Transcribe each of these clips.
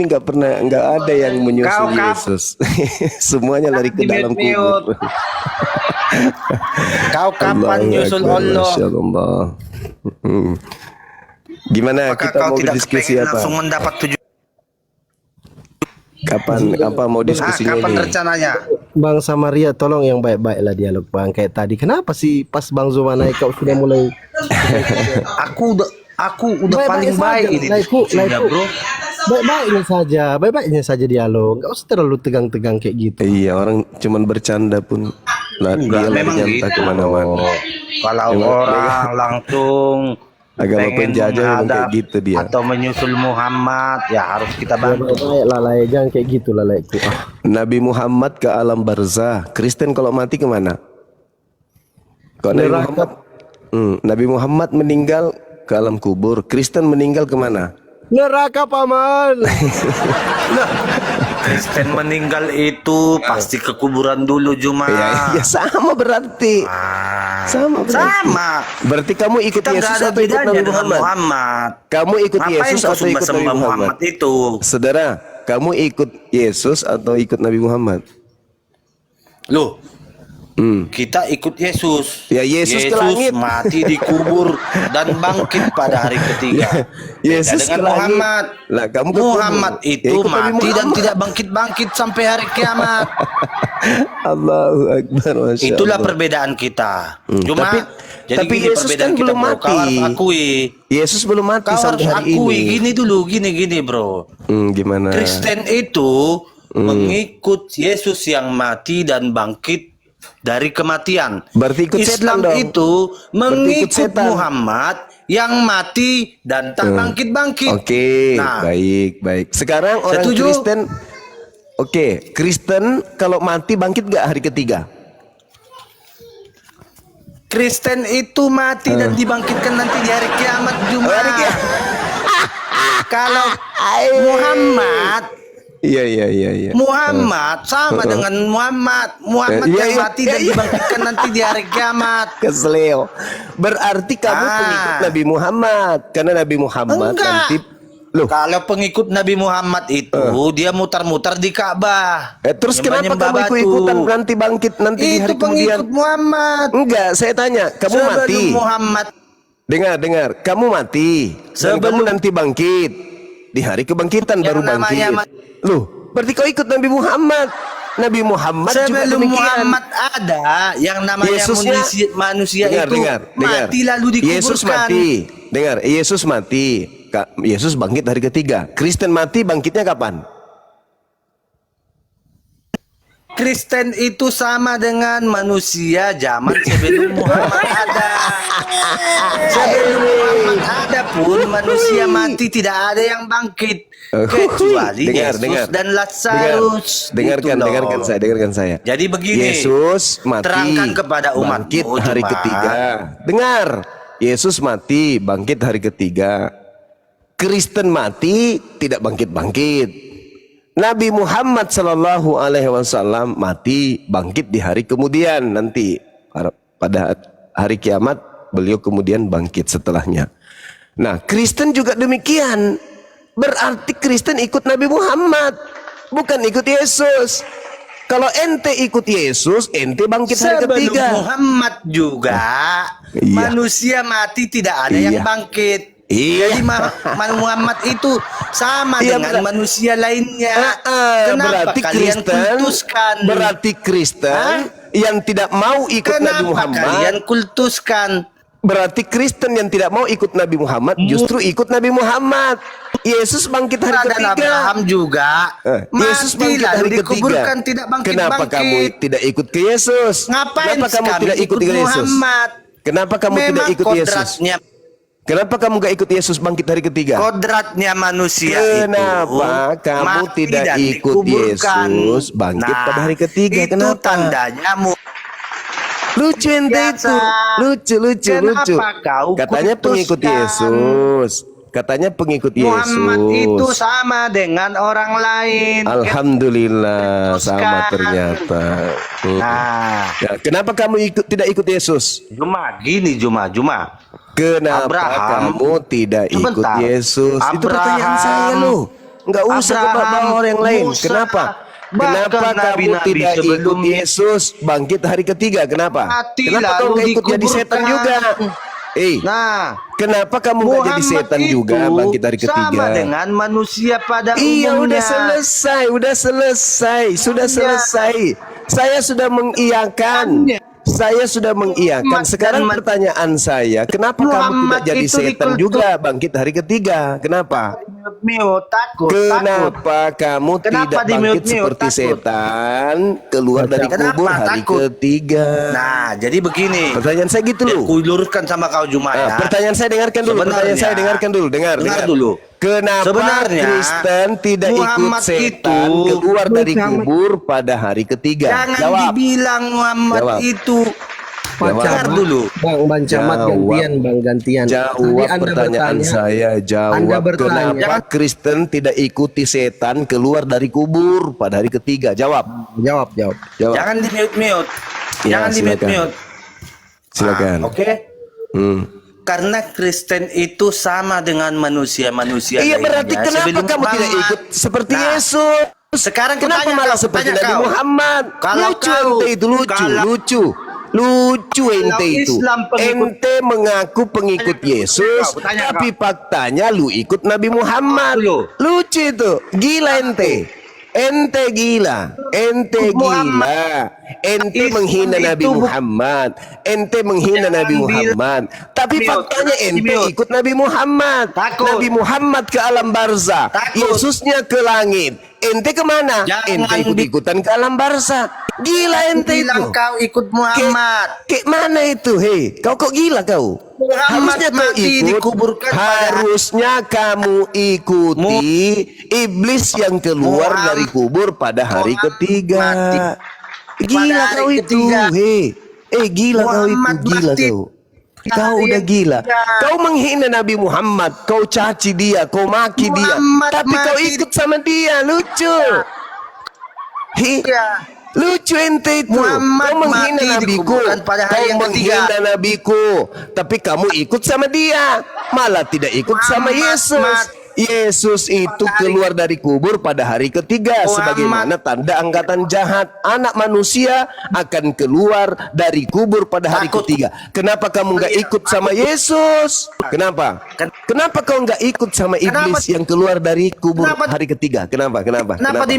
ini nggak ada yang menyusul Kau Yesus. Semuanya lari ke dalam kubur. Kau kapan Allahu nyusul Akbar, Allah? Masya Allah. Gimana Apakah kita kau mau tidak diskusi kepengen apa? langsung mendapat tujuh? Kapan apa mau diskusinya Kapan ini? rencananya? Bang Samaria, tolong yang baik-baik lah dialog Bang. Kayak tadi, kenapa sih pas Bang Zuma naik kau sudah mulai Aku udah paling baik ini diskusinya, bro. baik-baiknya saja dialog. Gak usah terlalu tegang-tegang kayak gitu. Iya, orang cuman bercanda pun lah dia Memang nyata gitu. kemana-mana. Kalau Memang orang langsung Agama pengen penjajah memang kayak menghadap gitu dia. atau menyusul Muhammad, ya harus kita bantu. Baik-baik lalai, jangan kayak gitu lalaiku. Nabi Muhammad ke alam barzah. Kristen kalau mati kemana? Kalau Nabi Neraka. Muhammad, Nabi Muhammad meninggal ke alam kubur. Kristen meninggal kemana? Neraka paman. Kristen meninggal itu pasti ke kuburan dulu, Juma. Ya sama berarti. Sama berarti. Sama. Berarti kamu ikut Kita nggak Yesus ada atau ikut bedanya Nabi dengan Muhammad? Muhammad. Kamu ikut Ngapain Yesus kau atau ikut Nabi sembah Muhammad? Muhammad itu? Saudara, kamu ikut Yesus atau ikut Nabi Muhammad? Loh, kita ikut Yesus. Ya, Yesus ke langit. mati dikubur dan bangkit pada hari ketiga. Yesus Beda dengan ke langit. Muhammad. Lah, kamu ke Muhammad kubur. Ya, itu ikut Nabi mati dan Muhammad. tidak bangkit-bangkit sampai hari kiamat. Allahu Akbar, Masya Itulah Allah. perbedaan kita. Cuma tapi gini Yesus perbedaan kan kita, belum bro. mati. Kau harus akui. Yesus belum mati Kau sampai harus hari akui ini. gini dulu, gini bro. Gimana? Kristen itu mengikut Yesus yang mati dan bangkit dari kematian. Berarti ikut Islam setan dong. itu Berarti ikut mengikut setan. Muhammad yang mati dan tak bangkit-bangkit. Oke, Nah, baik. Sekarang orang Setuju? Kristen, Kristen kalau mati bangkit gak hari ketiga? Kristen itu mati dan dibangkitkan nanti di hari kiamat Jumat. Hari kiamat. Kalau Muhammad Iya. Muhammad sama dengan Muhammad Iya, yang iya, mati iya, dan iya. dibangkitkan nanti di hari kiamat. Kesleo. Berarti kamu pengikut Nabi Muhammad karena Nabi Muhammad Enggak. nanti loh. Kalau pengikut Nabi Muhammad itu dia mutar-mutar di Ka'bah. Terus kenapa Nyembah-nyembah kamu batu. ikut-ikutan nanti bangkit nanti di Itu hari kemudian? pengikut Muhammad. Enggak, saya tanya, kamu Sebelum mati. Muhammad Dengar, kamu mati. Dan kamu nanti bangkit. Di hari kebangkitan Yang baru namanya bangkit. Loh, berarti kau ikut Nabi Muhammad. Nabi Muhammad juga sebelum demikian. Muhammad ada yang namanya Yesusnya, manusia itu dengar. mati lalu dikuburkan. Yesus mati. Dengar, Yesus mati. Yesus bangkit hari ketiga. Kristen mati bangkitnya kapan? Kristen itu sama dengan manusia zaman sebelum Muhammad ada. Sebelum Muhammad ada pun manusia mati tidak ada yang bangkit kecuali Yesus dan Lazarus. Dengarkan saya. Jadi begini. Yesus mati. Terangkan kepada umat bangkit hari ketiga. Dengar. Yesus mati bangkit hari ketiga. Kristen mati tidak bangkit-bangkit. Nabi Muhammad Sallallahu Alaihi Wasallam mati bangkit di hari kemudian nanti pada hari kiamat beliau kemudian bangkit setelahnya. Nah, Kristen juga demikian. Berarti Kristen ikut Nabi Muhammad, bukan ikut Yesus. Kalau ente ikut Yesus, ente bangkit hari Sebelum ketiga. Muhammad juga Iya. manusia mati tidak ada yang bangkit. Iya. Jadi Muhammad itu sama dengan manusia lainnya. Kenapa Berarti kalian Kristen, kultuskan? berarti Kristen yang tidak mau ikut Nabi Kenapa Muhammad. kalian kultuskan? Berarti Kristen yang tidak mau ikut Nabi Muhammad justru ikut Nabi Muhammad. Yesus bangkit hari Dan ketiga. Abraham juga Yesus mati bangkit lalu hari ketiga. dikuburkan tidak Kenapa kamu bangkit-bangkit. tidak ikut ke Yesus? Ngapain Kenapa kamu kami tidak ikut ke Yesus? Muhammad? Kenapa kamu tidak Memang ikut Yesus? kodratnya Kenapa kamu gak ikut Yesus bangkit hari ketiga? kodratnya manusia Kenapa itu kamu mati tidak dan ikut dikuburkan. Yesus bangkit pada hari ketiga? Itu Kenapa? tandanya Lucu ente biasa. itu. Lucu. Kenapa kau Katanya pengikut kultuskan? Yesus. Katanya pengikut Muhammad itu Yesus. sama dengan orang lain. Alhamdulillah Kultuskan. sama ternyata. Nah, Ya, kenapa kamu tidak ikut Yesus? Juma. Kenapa Abraham. kamu tidak ikut Sebentar. Yesus? Itu Abraham. pertanyaan saya loh. Nggak usah bawa orang yang lain. Musa, Kenapa? bahkan Kenapa kamu nabi-nabi tidak ikut sebelumnya Yesus bangkit hari ketiga? Kenapa? mati Kenapa kau lalu nggak ikut jadi setan juga? Nah, Kenapa kamu nggak jadi setan juga bangkit hari ketiga? sama dengan manusia pada Iya, umumnya. udah selesai, sudah selesai. Saya sudah mengiyakan. Saya sudah mengiyakan. Sekarang pertanyaan saya, kenapa kamu tidak Muhammad jadi itu setan dikultur. juga bangkit hari ketiga? Kenapa? Mute, takut. Kenapa kamu Kenapa tidak di bangkit mute-mute? seperti Takut. setan keluar dari Kenapa kubur hari takut? ketiga? Nah, jadi begini. Pertanyaan saya gitu loh. Aku luruskan sama kau Juma ya. Pertanyaan saya dengarkan dulu. Pertanyaan saya dengarkan dulu. Dengar dulu. Kenapa Sebenarnya, Kristen tidak ikut Muhammad setan itu- keluar dari kubur pada hari ketiga? Jangan Jawab. dibilang Muhammad Jawab. itu. Jawab. Dengar dulu. Bang Camat gantian. Jawab Tadi Anda pertanyaan bertanya, saya. Anda Jawab. bertanya. Kenapa Kristen tidak ikuti setan keluar dari kubur pada hari ketiga? Jawab. Jawab. Jawab. Jangan di mute. Ya, Jangan di silakan. mute. Silakan. Oke. Hmm. Karena Kristen itu sama dengan manusia-manusia Iya, berarti lainnya kenapa sebelum kamu tidak Muhammad. ikut seperti Nah, Yesus? Sekarang Kenapa tanya malah kau, seperti tanya Nabi kau. Muhammad? Kalau Lucu kau- ente itu, lucu. Lucu ente itu. Islam pengikut- Ente mengaku pengikut Yesus, Tanya kau. tapi faktanya lu ikut Nabi Muhammad. Dulu. Lucu itu. Gila ente. Ente gila. Ente gila. Ente Islam menghina Nabi itu Muhammad. Ente menghina Jangan Nabi Muhammad. Tapi Mute. faktanya ente Mute. ikut Nabi Muhammad. Takut. Nabi Muhammad ke alam barzah. Takut. Yesusnya ke langit. Ente kemana? Jangan Ente ikut-ikutan ke alam barzah. Gila ente itu. Bilang kau ikut Muhammad. Kayak mana itu? Hei, kau kok gila kau? Muhammad Harusnya kau mati ikut. dikuburkan pada- Harusnya kamu ikuti iblis yang keluar Muhammad- dari kubur pada hari Muhammad ketiga. mati Gila pada hari kau itu. ketiga. Hei, gila kau itu. Muhammad Gila mati kau. pada Kau hari udah gila. ketiga. Kau menghina Nabi Muhammad. Kau caci dia. Kau maki dia. Muhammad Tapi kau mati. ikut sama dia. Lucu. Hei. Ya. Lucu ente itu. Muhammad Kau menghina mati nabiku. dikuburkan pada hari Kau yang ketiga. menghina nabiku. Tapi kamu ikut sama dia. Malah tidak ikut sama Muhammad Yesus. mati. Yesus itu keluar dari kubur pada hari ketiga. Muhammad- Sebagaimana tanda angkatan jahat. Anak manusia akan keluar dari kubur pada hari Takut. ketiga. Kenapa kamu nggak ikut sama Yesus? Kenapa? Kenapa kau nggak ikut sama iblis yang keluar dari kubur Kenapa- hari ketiga? Kenapa? Kenapa Kenapa?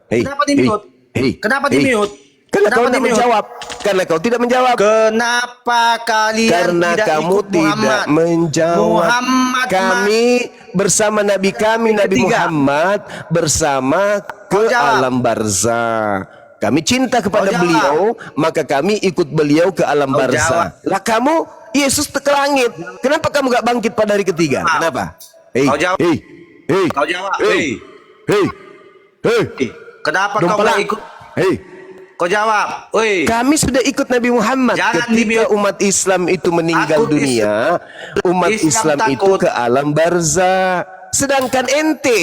Hei, Kenapa di mute? Hei, Kenapa hei. di mute? Karena Kenapa kau di tidak mute? menjawab. Karena kau tidak menjawab. Kenapa kalian Karena tidak kamu ikut tidak Muhammad? menjawab. Muhammad Kami bersama Nabi kami Nabi Ketiga. Muhammad bersama ke Kau jawab. alam barzah. Kami cinta kepada Kau jawab. beliau, maka kami ikut beliau ke alam Kau barzah. jawab. Lah kamu Yesus ke langit. Kenapa kamu gak bangkit pada hari ketiga? Kenapa? Hei, Kau jawab. hei, hei, Kau jawab. hei, hei, hei. Kenapa kau Dompala. nggak ikut? Hei. Kau jawab. Woi. Kami sudah ikut Nabi Muhammad. Jangan Ketika di-mute. umat Islam itu meninggal Takut dunia, umat Islam Islam itu takut. ke alam barzah. Sedangkan ente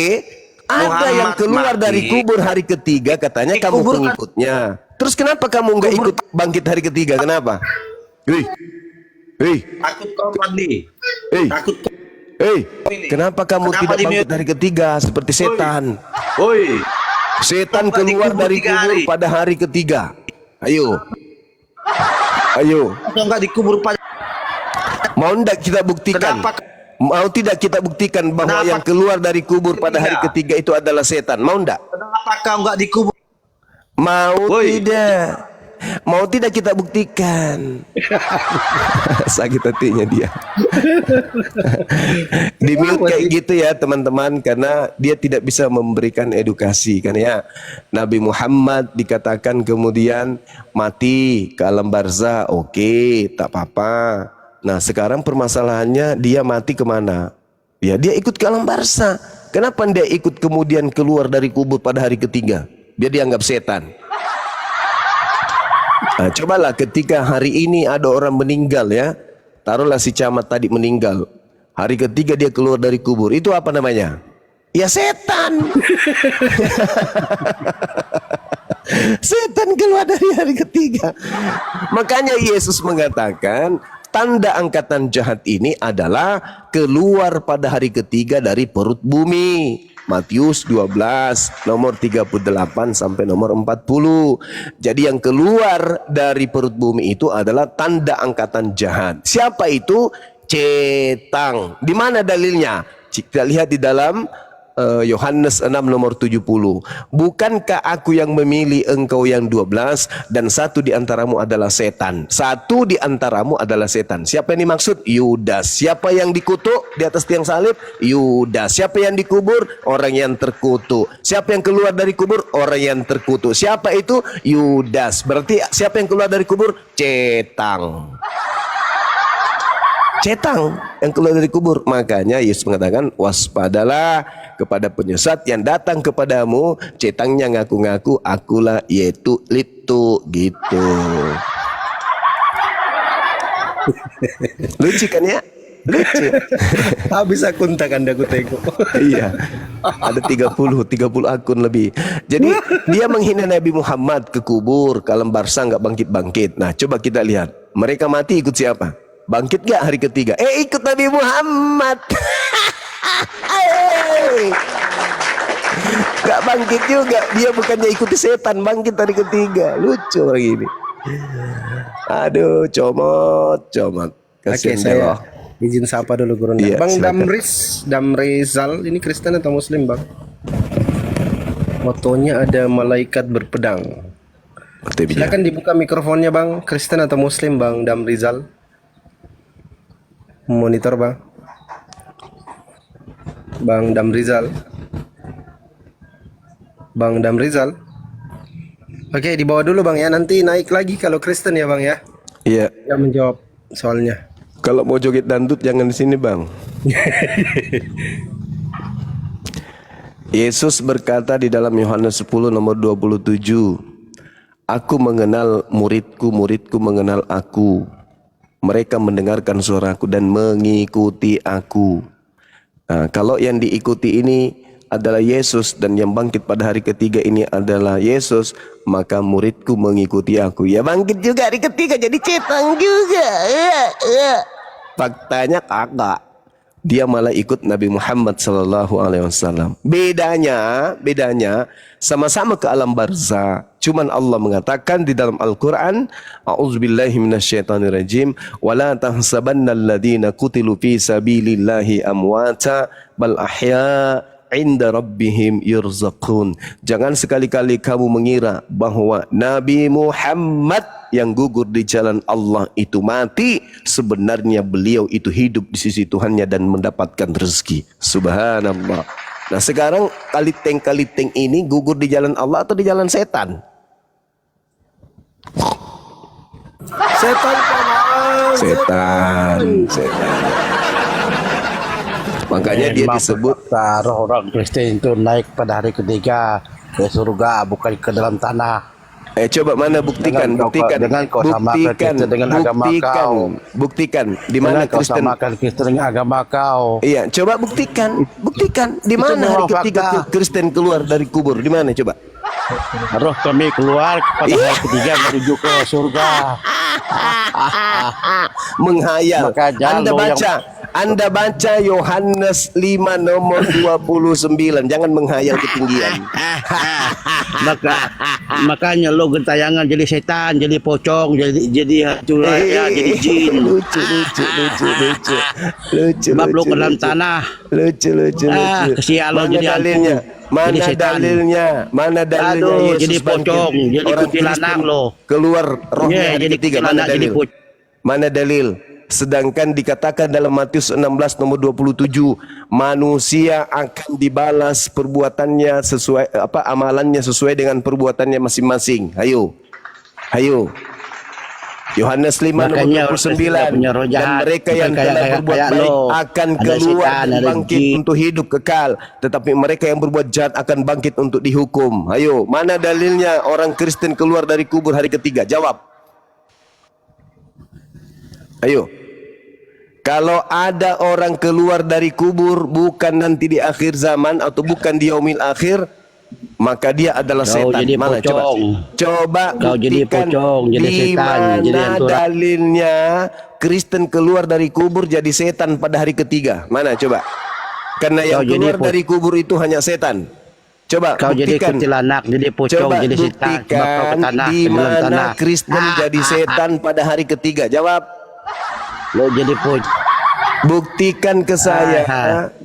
ada Muhammad yang keluar mati. dari kubur hari ketiga, katanya kamu Dikuburkan. pengikutnya. Terus kenapa kamu nggak ikut bangkit hari ketiga? Kenapa? Hei, hei, Takut kau mandi. hei, Takut. hei. Kenapa kamu Kenapa tidak di-mute? bangkit hari ketiga seperti setan? Woi. Setan Kenapa keluar dikubur dari 3 kubur hari? pada hari ketiga. Ayo, ayo. Kau nggak dikubur pada. Mau tidak kita buktikan? Kenapa? Mau tidak kita buktikan bahwa Kenapa? yang keluar dari kubur pada hari ketiga itu adalah setan? Mau tidak? Kenapa kau nggak dikubur? Mau Woi. tidak? Mau tidak kita buktikan? Sakit hatinya dia. Di mute kayak gitu ya teman-teman, karena dia tidak bisa memberikan edukasi kan ya. Nabi Muhammad dikatakan kemudian mati ke alam barzah, oke, tak apa-apa. Nah sekarang permasalahannya dia mati kemana? Ya dia ikut ke alam barzah. Kenapa dia ikut kemudian keluar dari kubur pada hari ketiga? Dia dianggap setan. Nah, cobalah ketika hari ini ada orang meninggal ya, taruhlah si camat tadi meninggal, hari ketiga dia keluar dari kubur, itu apa namanya? Ya setan. Setan keluar dari hari ketiga. Makanya Yesus mengatakan tanda angkatan jahat ini adalah keluar pada hari ketiga dari perut bumi. Matius 12 nomor 38 sampai nomor 40. Jadi yang keluar dari perut bumi itu adalah tanda angkatan jahat. Siapa itu? Cetang. Di mana dalilnya? Kita lihat di dalam Yohanes 6 nomor 70. Bukankah aku yang memilih engkau yang 12 dan satu di antaramu adalah setan. Satu di antaramu adalah setan. Siapa yang dimaksud? Yudas. Siapa yang dikutuk di atas tiang salib? Yudas. Siapa yang dikubur? Orang yang terkutuk. Siapa yang keluar dari kubur? Orang yang terkutuk. Siapa itu? Yudas. Berarti siapa yang keluar dari kubur? Cetang. Cetang yang keluar dari kubur. Makanya Yesus mengatakan, waspadalah kepada penyesat yang datang kepadamu. Cetangnya ngaku-ngaku akulah, yaitu itu gitu. Lucu kan ya? Lucu. Habis akun tak Anda aku tengok. Iya. Ada 30 akun lebih. Jadi dia menghina Nabi Muhammad ke kubur, kalau Barsa nggak bangkit-bangkit. Nah, coba kita lihat. Mereka mati ikut siapa? Bangkit gak hari ketiga? Ikut Nabi Muhammad. Gak bangkit juga. Dia bukannya ikuti setan, bangkit hari ketiga. Lucu orang ini. Aduh, comot. Oke, Kasian saya Allah. izin sapa dulu Gurunda. Iya, Bang silakan. Damrizal, ini Kristen atau Muslim, Bang? Fotonya ada malaikat berpedang. Silakan dibuka mikrofonnya, Bang. Kristen atau Muslim, Bang Damrizal? Monitor, Bang. Bang Damrizal. Bang Damrizal. Oke, di bawah dulu, Bang ya. Nanti naik lagi kalau Kristen ya, Bang ya. Iya. Ya menjawab soalnya. Kalau mau joget dangdut jangan di sini, Bang. Yesus berkata di dalam Yohanes 10 nomor 27, aku mengenal muridku, muridku mengenal aku. Mereka mendengarkan suaraku dan mengikuti aku. Nah, kalau yang diikuti ini adalah Yesus dan yang bangkit pada hari ketiga ini adalah Yesus, maka muridku mengikuti aku. Ya bangkit juga hari ketiga jadi cetang juga. Faktanya kagak. Dia malah ikut Nabi Muhammad sallallahu alaihi wasallam. Bedanya sama-sama ke alam barzah. Cuman Allah mengatakan di dalam Al-Qur'an, a'udzubillahi minasyaitonirrajim, wala tahsabannal ladzina qutilu fi sabilillahi amwata bal ahya inda rabbihim yurzaqun. Jangan sekali-kali kamu mengira bahwa Nabi Muhammad yang gugur di jalan Allah itu mati. Sebenarnya beliau itu hidup di sisi Tuhannya dan mendapatkan rezeki. Subhanallah. Nah sekarang kaliteng-kaliteng ini gugur di jalan Allah atau di jalan setan? Setan, Bang. Setan. Makanya dia disebut roh orang Kristen itu naik pada hari ketiga ke surga, bukan ke dalam tanah. coba mana buktikan, Dengan kau samakan Kristen dengan agama kau. buktikan di mana Dengan kau Kristen. samakan Kristen dengan agama kau. Iya, coba buktikan di mana hari memang ketiga fakta. Kristen keluar dari kubur? Di mana coba? Roh kami keluar pada hari ketiga menuju ke surga. Menghayal. Maka jangan Anda baca Yohanes 5 nomor 29. Jangan menghayal ketinggian. Makanya lo gentayangan jadi setan, jadi pocong, jadi hantu raya, jadi jin. Lucu. Sebab lo ke dalam tanah. Lucu. Kesian lo Mana jadi hantu. dalilnya? Jadi setan. Mana dalilnya Aduh, Yesus jadi pocong, bangkit? jadi Orang kuntilanak Kristen lo. keluar rohnya Iya, hari jadi ketiga. Mana kuntilanak, jadi dalil? pocong. Mana dalil? Sedangkan dikatakan dalam Matius 16 nomor 27, manusia akan dibalas perbuatannya sesuai amalannya sesuai dengan perbuatannya masing-masing. Ayo. Yohanes 5 nomor Makanya 29, punya roh dan jahat, mereka bukan yang telah berbuat kayak baik lo. akan Ada keluar setan, ada bangkit jin. untuk hidup kekal, tetapi mereka yang berbuat jahat akan bangkit untuk dihukum. Ayo, mana dalilnya orang Kristen keluar dari kubur hari ketiga? Jawab. Ayo. Kalau ada orang keluar dari kubur bukan nanti di akhir zaman atau bukan di yaumil akhir, maka dia adalah Kau setan. jadi Mana pocong. coba Kau jadi buktikan pocong, jadi di setan, jadi mana hantu. dalilnya Kristen keluar dari kubur jadi setan pada hari ketiga. Mana coba? Karena yang Kau jadi keluar dari kubur itu hanya setan. Coba Kau jadi buktikan. kuntilanak, jadi pocong, Coba jadi setan, sebab kau ke buktikan tanah, di tenggelam mana tanah. Kristen jadi setan pada hari ketiga. Jawab. Lo jadi pocong. Buktikan ke saya.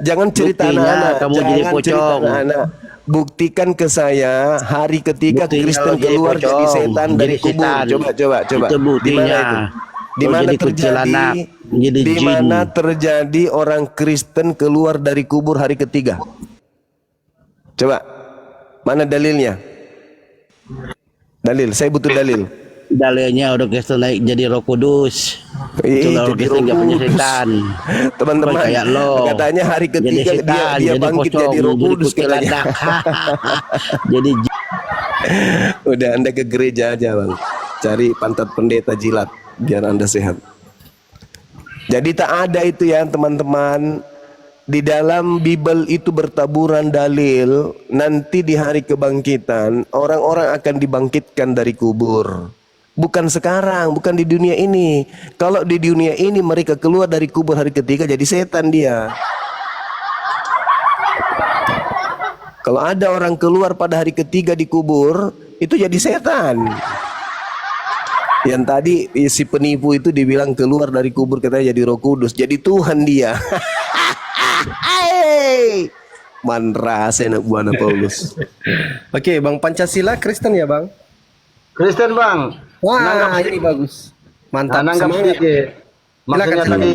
Jangan cerita Buktinya anak-anak. kamu jadi Jangan cerita pocong. anak-anak. Buktikan ke saya hari ketiga Buktinya Kristen lo jadi keluar pocong, jadi setan dari jadi kubur. setan. Coba. Itu Di mana buktinya. itu? Di Lo mana jadi terjadi? kuntilanak, jadi Di jin. mana terjadi orang Kristen keluar dari kubur hari ketiga? Coba. Mana dalilnya? Dalil, saya butuh dalil. Dalilnya udah Kristen naik jadi Roh Kudus. Itu jadi orang Kristen nggak Roh punya Kudus. setan. Teman-teman, Bukan kayak lo. katanya hari Jadi ketiga setan, dia jadi bangkit pocong, jadi Roh jadi Kudus katanya. kuntilanak. Jadi Udah, Anda ke gereja aja, Bang. Cari pantat pendeta jilat biar Anda sehat. Jadi tak ada itu ya, teman-teman. Di dalam Bible itu bertaburan dalil, nanti di hari kebangkitan orang-orang akan dibangkitkan dari kubur. Bukan sekarang, bukan di dunia ini. Kalau di dunia ini mereka keluar dari kubur hari ketiga jadi setan dia. Kalau ada orang keluar pada hari ketiga di kubur, itu jadi setan. Yang tadi si penipu itu dibilang keluar dari kubur katanya jadi Roh Kudus, jadi Tuhan dia. Manras enak buana Paulus. Oke, Bang, Pancasila Kristen ya, Bang? Kristen bang. Wah, ini bagus. Mantap. Nanggap Semangat. sedikit. Maksudnya Silakan, tadi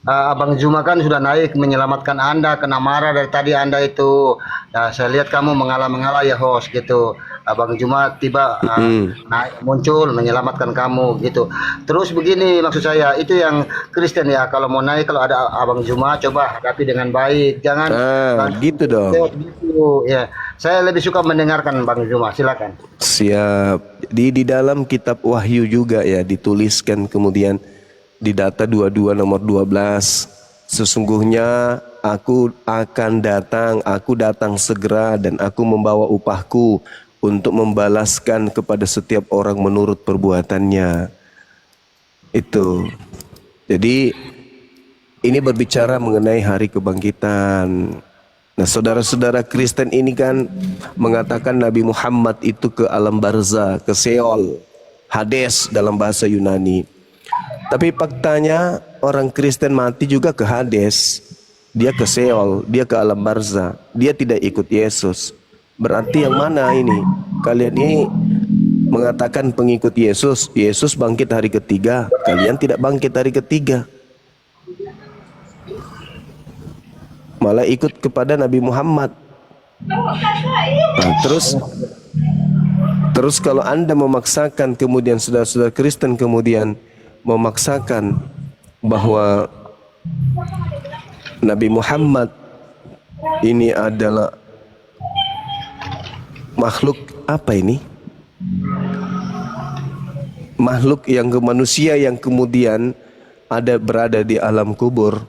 Abang Juma kan sudah naik menyelamatkan Anda kena marah dari tadi Anda itu. Ya, saya lihat kamu mengalah-mengalah ya host gitu. Abang Juma tiba naik muncul menyelamatkan kamu gitu. Terus begini maksud saya itu yang Kristen ya, kalau mau naik kalau ada Abang Juma coba hadapi dengan baik, jangan Gitu dong. gitu ya. Saya lebih suka mendengarkan Bang Juma, silakan. Siap. Di dalam kitab Wahyu juga ya dituliskan kemudian di data 22 nomor 12. Sesungguhnya aku akan datang, aku datang segera dan aku membawa upahku untuk membalaskan kepada setiap orang menurut perbuatannya. Itu. Jadi ini berbicara mengenai hari kebangkitan. Nah, saudara-saudara Kristen ini kan mengatakan Nabi Muhammad itu ke alam barzah, ke Seol, Hades dalam bahasa Yunani. Tapi faktanya orang Kristen mati juga ke Hades. Dia ke Seol, dia ke alam barzah. Dia tidak ikut Yesus. Berarti yang mana ini? Kalian ini mengatakan pengikut Yesus. Yesus bangkit hari ketiga. Kalian tidak bangkit hari ketiga. Malah ikut kepada Nabi Muhammad. Nah, terus kalau Anda memaksakan kemudian saudara-saudara Kristen kemudian memaksakan bahwa Nabi Muhammad ini adalah makhluk apa ini? Makhluk yang ke manusia yang kemudian berada di alam kubur.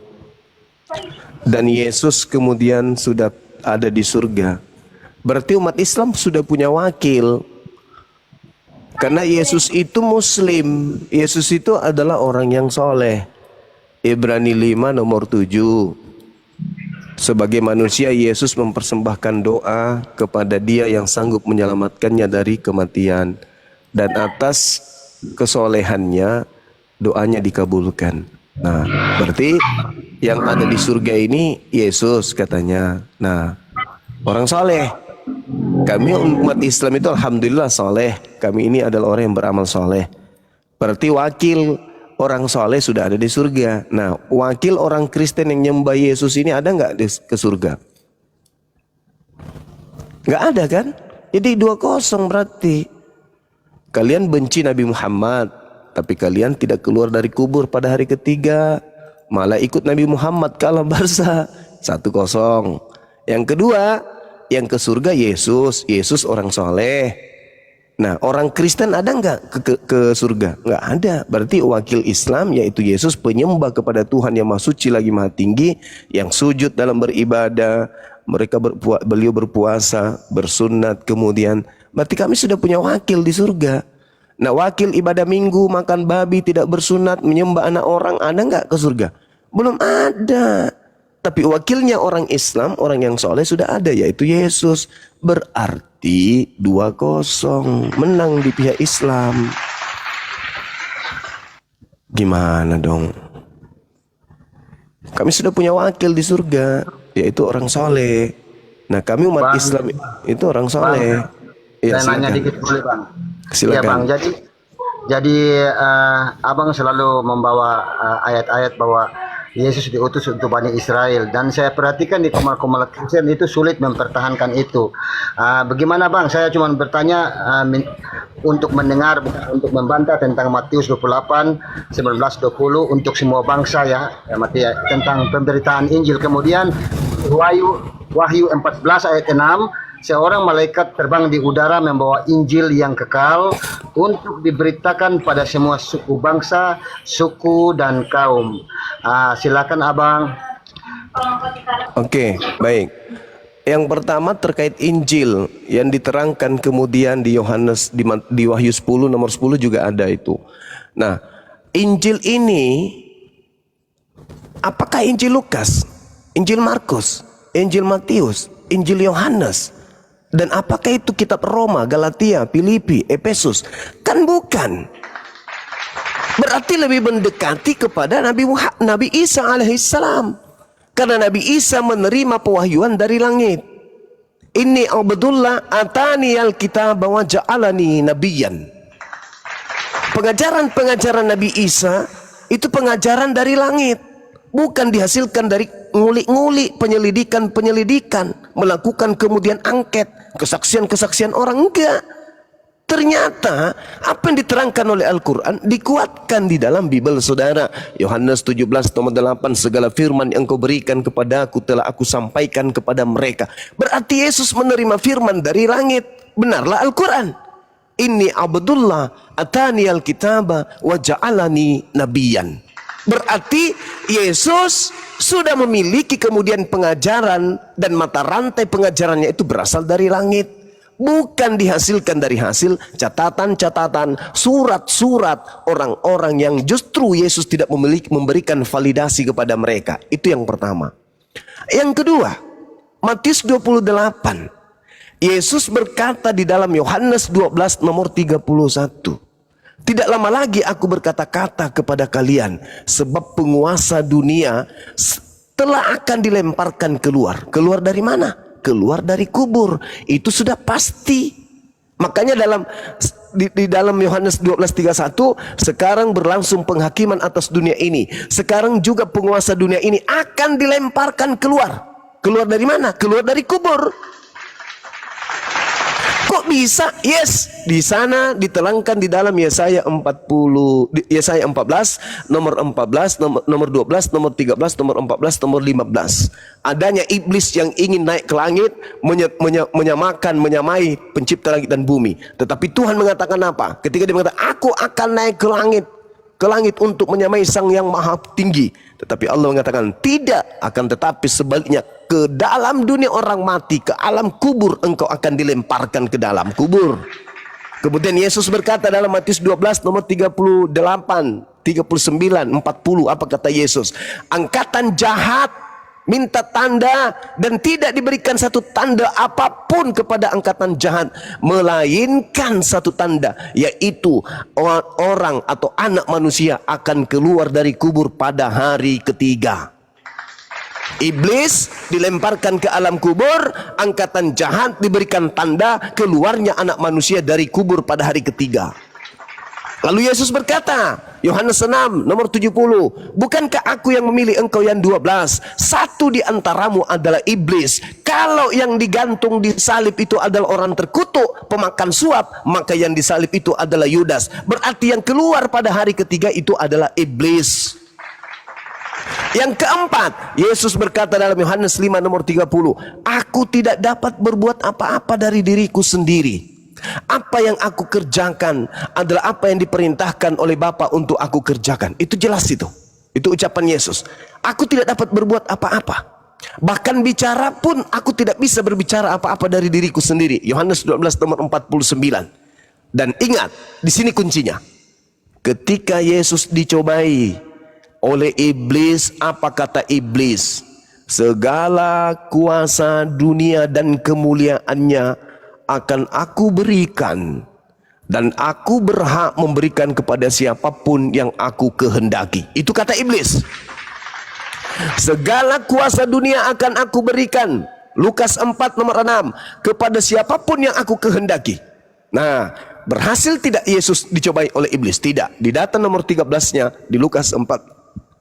Dan Yesus kemudian sudah ada di surga. Berarti umat Islam sudah punya wakil. Karena Yesus itu Muslim. Yesus itu adalah orang yang soleh. Ibrani 5 nomor 7. Sebagai manusia Yesus mempersembahkan doa kepada Dia yang sanggup menyelamatkannya dari kematian. Dan atas kesolehannya doanya dikabulkan. Nah, berarti yang ada di surga ini Yesus katanya. Nah, orang soleh. Kami umat Islam itu alhamdulillah soleh. Kami ini adalah orang yang beramal soleh. Berarti wakil orang soleh sudah ada di surga. Nah, wakil orang Kristen yang nyembah Yesus ini ada nggak ke surga? Nggak ada kan? Jadi 2-0 berarti. Kalian benci Nabi Muhammad, tapi kalian tidak keluar dari kubur pada hari ketiga. Malah ikut Nabi Muhammad ke alam barzah. 1-0. Yang kedua, yang ke surga Yesus. Yesus orang soleh. Nah, orang Kristen ada nggak ke surga? Nggak ada. Berarti wakil Islam yaitu Yesus penyembah kepada Tuhan yang Maha Suci lagi Maha Tinggi, yang sujud dalam beribadah, beliau berpuasa, bersunat, kemudian berarti kami sudah punya wakil di surga. Nah, wakil ibadah minggu, makan babi, tidak bersunat, menyembah anak orang, ada nggak ke surga? Belum ada. tapi wakilnya orang Islam, orang yang soleh sudah ada, yaitu Yesus. Berarti 2-0 menang di pihak Islam. Gimana dong? Kami sudah punya wakil di surga, yaitu orang soleh. Nah, kami umat Bang, Islam itu orang soleh. Ya, Saya nanya silakan. dikit boleh Bang? Silakan. Iya Bang, jadi Abang selalu membawa ayat-ayat bahwa Yesus diutus untuk Bani Israel, dan saya perhatikan di komal-komal Kristen itu sulit mempertahankan itu. Bagaimana Bang? Saya cuma bertanya untuk mendengar, bukan untuk membantah, tentang Matius 28, 19-20 untuk semua bangsa ya, tentang pemberitaan Injil. Kemudian Wahyu 14 ayat 6, seorang malaikat terbang di udara membawa Injil yang kekal untuk diberitakan pada semua suku bangsa, suku dan kaum. Silakan Abang. Oke, baik. Yang pertama terkait Injil yang diterangkan kemudian di Yohanes, di Wahyu 10 nomor 10 juga ada itu. Nah, Injil ini apakah Injil Lukas, Injil Markus, Injil Matius, Injil Yohanes? Dan apakah itu kitab Roma, Galatia, Filipi, Efesus? Kan bukan. Berarti lebih mendekati kepada Nabi Isa alaihissalam. Karena Nabi Isa menerima pewahyuan dari langit. Inni Abdullah atani alkitab wa ja'alani nabiyan. Pengajaran-pengajaran Nabi Isa itu pengajaran dari langit. Bukan dihasilkan dari ngulik-ngulik, penyelidikan, melakukan kemudian angket, kesaksian-kesaksian orang, enggak. Ternyata apa yang diterangkan oleh Al-Quran dikuatkan di dalam Bible saudara. Yohanes 17 nomor 8, segala firman yang kau berikan kepadaku telah aku sampaikan kepada mereka. Berarti Yesus menerima firman dari langit. Benarlah Al-Quran. Inni Abdullah atani alkitaba wa ja'alani nabiyan. Berarti Yesus sudah memiliki kemudian pengajaran, dan mata rantai pengajarannya itu berasal dari langit. Bukan dihasilkan dari hasil catatan-catatan, surat-surat orang-orang yang justru Yesus tidak memberikan validasi kepada mereka. Itu yang pertama. Yang kedua, Matius 28. Yesus berkata di dalam Yohanes 12 nomor 31. Tidak lama lagi aku berkata-kata kepada kalian, sebab penguasa dunia telah akan dilemparkan keluar. Keluar dari mana? Keluar dari kubur. Itu sudah pasti. Makanya di dalam Yohanes 12:31, sekarang berlangsung penghakiman atas dunia ini. Sekarang juga penguasa dunia ini akan dilemparkan keluar. Keluar dari mana? Keluar dari kubur. Kok bisa? Yes, di sana diterangkan di dalam Yesaya 14 nomor 14, nomor 12, nomor 13, nomor 14, nomor 15. Adanya iblis yang ingin naik ke langit, menyamai pencipta langit dan bumi. Tetapi Tuhan mengatakan apa? Ketika dia mengatakan, aku akan naik ke langit untuk menyamai Sang yang Maha Tinggi. Tetapi Allah mengatakan tidak, akan tetapi sebaliknya, ke dalam dunia orang mati, ke alam kubur engkau akan dilemparkan ke dalam kubur. Kemudian Yesus berkata dalam Matius 12 nomor 38, 39, 40, apa kata Yesus? Angkatan jahat minta tanda, dan tidak diberikan satu tanda apapun kepada angkatan jahat, melainkan satu tanda, yaitu orang atau anak manusia akan keluar dari kubur pada hari ketiga. Iblis dilemparkan ke alam kubur, angkatan jahat diberikan tanda keluarnya anak manusia dari kubur pada hari ketiga. Lalu Yesus berkata, Yohanes 6 nomor 70, bukankah aku yang memilih engkau yang 12? Satu di antaramu adalah iblis. Kalau yang digantung di salib itu adalah orang terkutuk, pemakan suap, maka yang disalib itu adalah Yudas. Berarti yang keluar pada hari ketiga itu adalah iblis. Yang keempat, Yesus berkata dalam Yohanes 5 nomor 30, aku tidak dapat berbuat apa-apa dari diriku sendiri. Apa yang aku kerjakan adalah apa yang diperintahkan oleh Bapa untuk aku kerjakan. Itu jelas itu. Itu ucapan Yesus. Aku tidak dapat berbuat apa-apa. Bahkan bicara pun aku tidak bisa berbicara apa-apa dari diriku sendiri. Yohanes 12 nomor 49. Dan ingat, di sini kuncinya. Ketika Yesus dicobai oleh iblis, apa kata iblis? segala kuasa dunia dan kemuliaannya akan aku berikan, dan aku berhak memberikan kepada siapapun yang aku kehendaki. Itu kata iblis. Segala kuasa dunia akan aku berikan, Lukas 4 nomor 6, kepada siapapun yang aku kehendaki. Nah, berhasil tidak Yesus dicobai oleh iblis? Tidak. Di data nomor 13-nya di Lukas 4,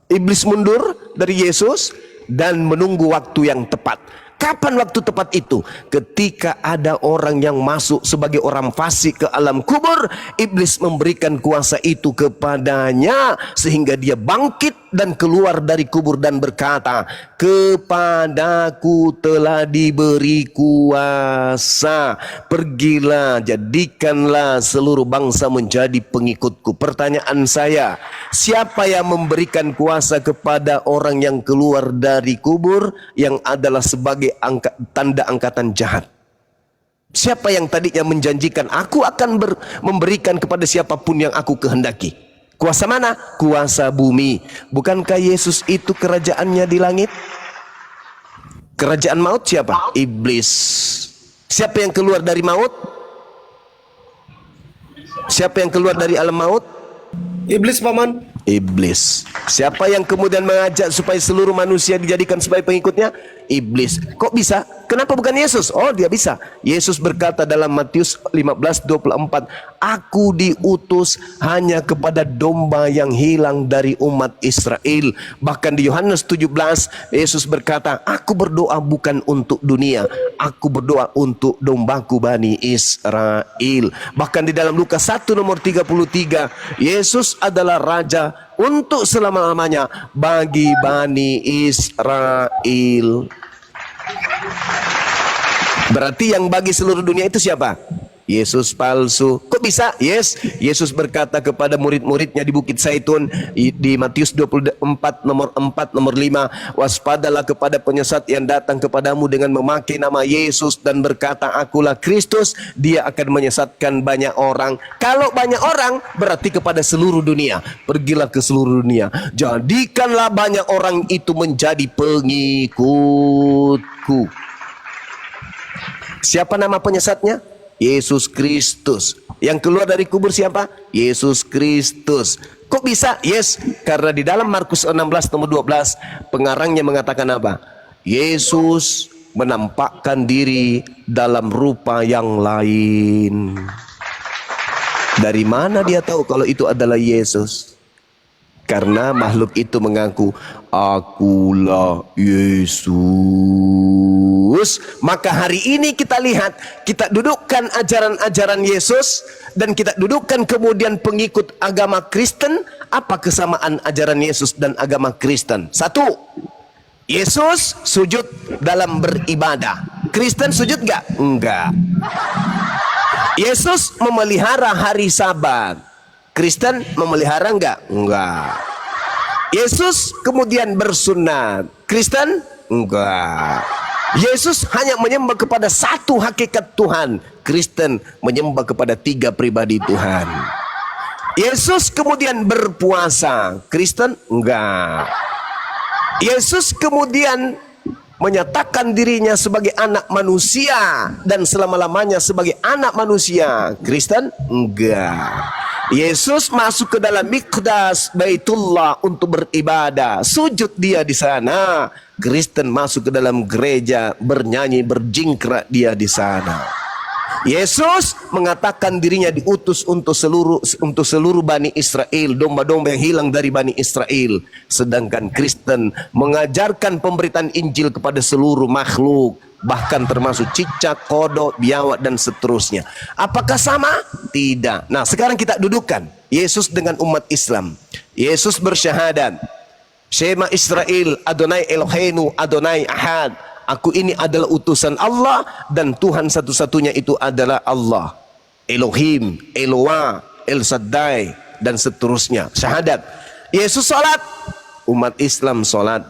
iblis mundur dari Yesus dan menunggu waktu yang tepat. Kapan waktu tepat itu? Ketika ada orang yang masuk sebagai orang fasik ke alam kubur, iblis memberikan kuasa itu kepadanya sehingga dia bangkit dan keluar dari kubur dan berkata, kepadaku telah diberi kuasa, pergilah, jadikanlah seluruh bangsa menjadi pengikutku. Pertanyaan saya, siapa yang memberikan kuasa kepada orang yang keluar dari kubur yang adalah sebagai tanda angkatan jahat? Siapa yang tadinya menjanjikan aku akan memberikan kepada siapapun yang aku kehendaki? Kuasa mana? Kuasa bumi. Bukankah Yesus itu kerajaannya di langit? Kerajaan maut siapa? Iblis. Siapa yang keluar dari maut? Siapa yang keluar dari alam maut? Iblis, Paman. Iblis. Siapa yang kemudian mengajak supaya seluruh manusia dijadikan sebagai pengikutnya? Iblis. Kok bisa? Kenapa bukan Yesus? Oh, dia bisa. Yesus berkata dalam Matius 15:24, aku diutus hanya kepada domba yang hilang dari umat Israel. Bahkan di Yohanes 17, Yesus berkata, aku berdoa bukan untuk dunia, aku berdoa untuk dombaku Bani Israel. Bahkan di dalam Lukas 1 nomor 33, Yesus adalah Raja untuk selama-lamanya bagi Bani Israel. Berarti yang bagi seluruh dunia itu siapa? Yesus palsu. Kok bisa? Yesus berkata kepada murid-muridnya di Bukit Zaitun di Matius 24 nomor 4 nomor 5, waspadalah kepada penyesat yang datang kepadamu dengan memakai nama Yesus dan berkata, akulah Kristus. Dia akan menyesatkan banyak orang. Kalau banyak orang berarti kepada seluruh dunia. Pergilah ke seluruh dunia, jadikanlah banyak orang itu menjadi pengikutku. Siapa nama penyesatnya? Yesus Kristus. Yang keluar dari kubur siapa? Yesus Kristus. Kok bisa? Karena di dalam Markus 16 nomor 12 pengarangnya mengatakan apa? Yesus menampakkan diri dalam rupa yang lain. Dari mana dia tahu kalau itu adalah Yesus? Karena makhluk itu mengaku, akulah Yesus. Maka hari ini kita lihat, kita dudukkan ajaran-ajaran Yesus dan kita dudukkan kemudian pengikut agama Kristen. Apa kesamaan ajaran Yesus dan agama Kristen? Satu, Yesus sujud dalam beribadah. Kristen sujud gak? Enggak. Yesus memelihara hari Sabat. Kristen memelihara enggak? Enggak. Yesus kemudian bersunat. Kristen? Enggak. Yesus hanya menyembah kepada satu hakikat Tuhan. Kristen menyembah kepada tiga pribadi Tuhan. Yesus kemudian berpuasa. Kristen? Enggak. Yesus kemudian menyatakan dirinya sebagai anak manusia dan selama-lamanya sebagai anak manusia. Kristen? Enggak. Yesus masuk ke dalam Miqdas Baitullah untuk beribadah, sujud dia di sana. Kristen masuk ke dalam gereja, bernyanyi, berjingkrak dia di sana. Yesus mengatakan dirinya diutus untuk seluruh Bani Israel, domba-domba yang hilang dari Bani Israel. Sedangkan Kristen mengajarkan pemberitaan Injil kepada seluruh makhluk, bahkan termasuk cicak, kodok, biawak dan seterusnya. Apakah sama? Tidak. Nah, sekarang kita dudukkan Yesus dengan umat Islam. Yesus bersyahadat, Shema Israel, Adonai Eloheinu, Adonai Ahad. Aku ini adalah utusan Allah dan Tuhan satu-satunya itu adalah Allah. Elohim, Eloah, El Shaddai dan seterusnya. Syahadat. Yesus salat, umat Islam salat.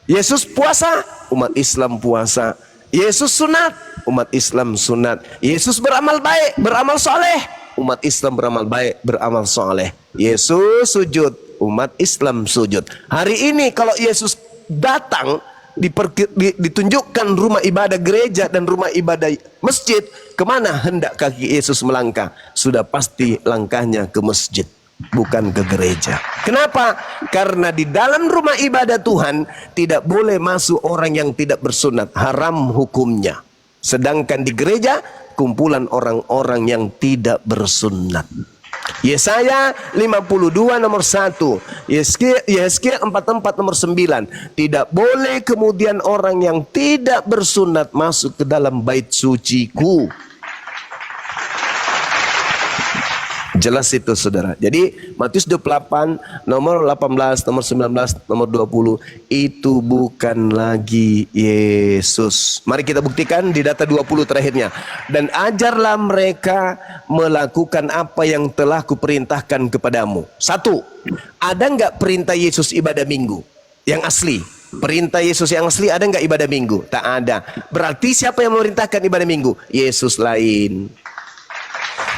Yesus puasa, umat Islam puasa. Yesus sunat, umat Islam sunat. Yesus beramal baik, beramal soleh, umat Islam beramal baik, beramal soleh. Yesus sujud, umat Islam sujud. Hari ini kalau Yesus datang ditunjukkan rumah ibadah gereja dan rumah ibadah masjid, kemana hendak kaki Yesus melangkah? Sudah pasti langkahnya ke masjid, bukan ke gereja. Kenapa? Karena di dalam rumah ibadah Tuhan tidak boleh masuk orang yang tidak bersunat, haram hukumnya. Sedangkan di gereja kumpulan orang-orang yang tidak bersunat. Yesaya 52 nomor 1, Yesaya 44 nomor 9. Tidak boleh kemudian orang yang tidak bersunat masuk ke dalam bait suciku. Jelas itu saudara. Jadi Matius 28 nomor 18, nomor 19, nomor 20 itu bukan lagi Yesus. Mari kita buktikan di data 20 terakhirnya. Dan ajarlah mereka melakukan apa yang telah kuperintahkan kepadamu. 1. Ada enggak perintah Yesus ibadah minggu yang asli? Perintah Yesus yang asli ada enggak ibadah minggu? Tak ada. Berarti siapa yang memerintahkan ibadah minggu? Yesus lain.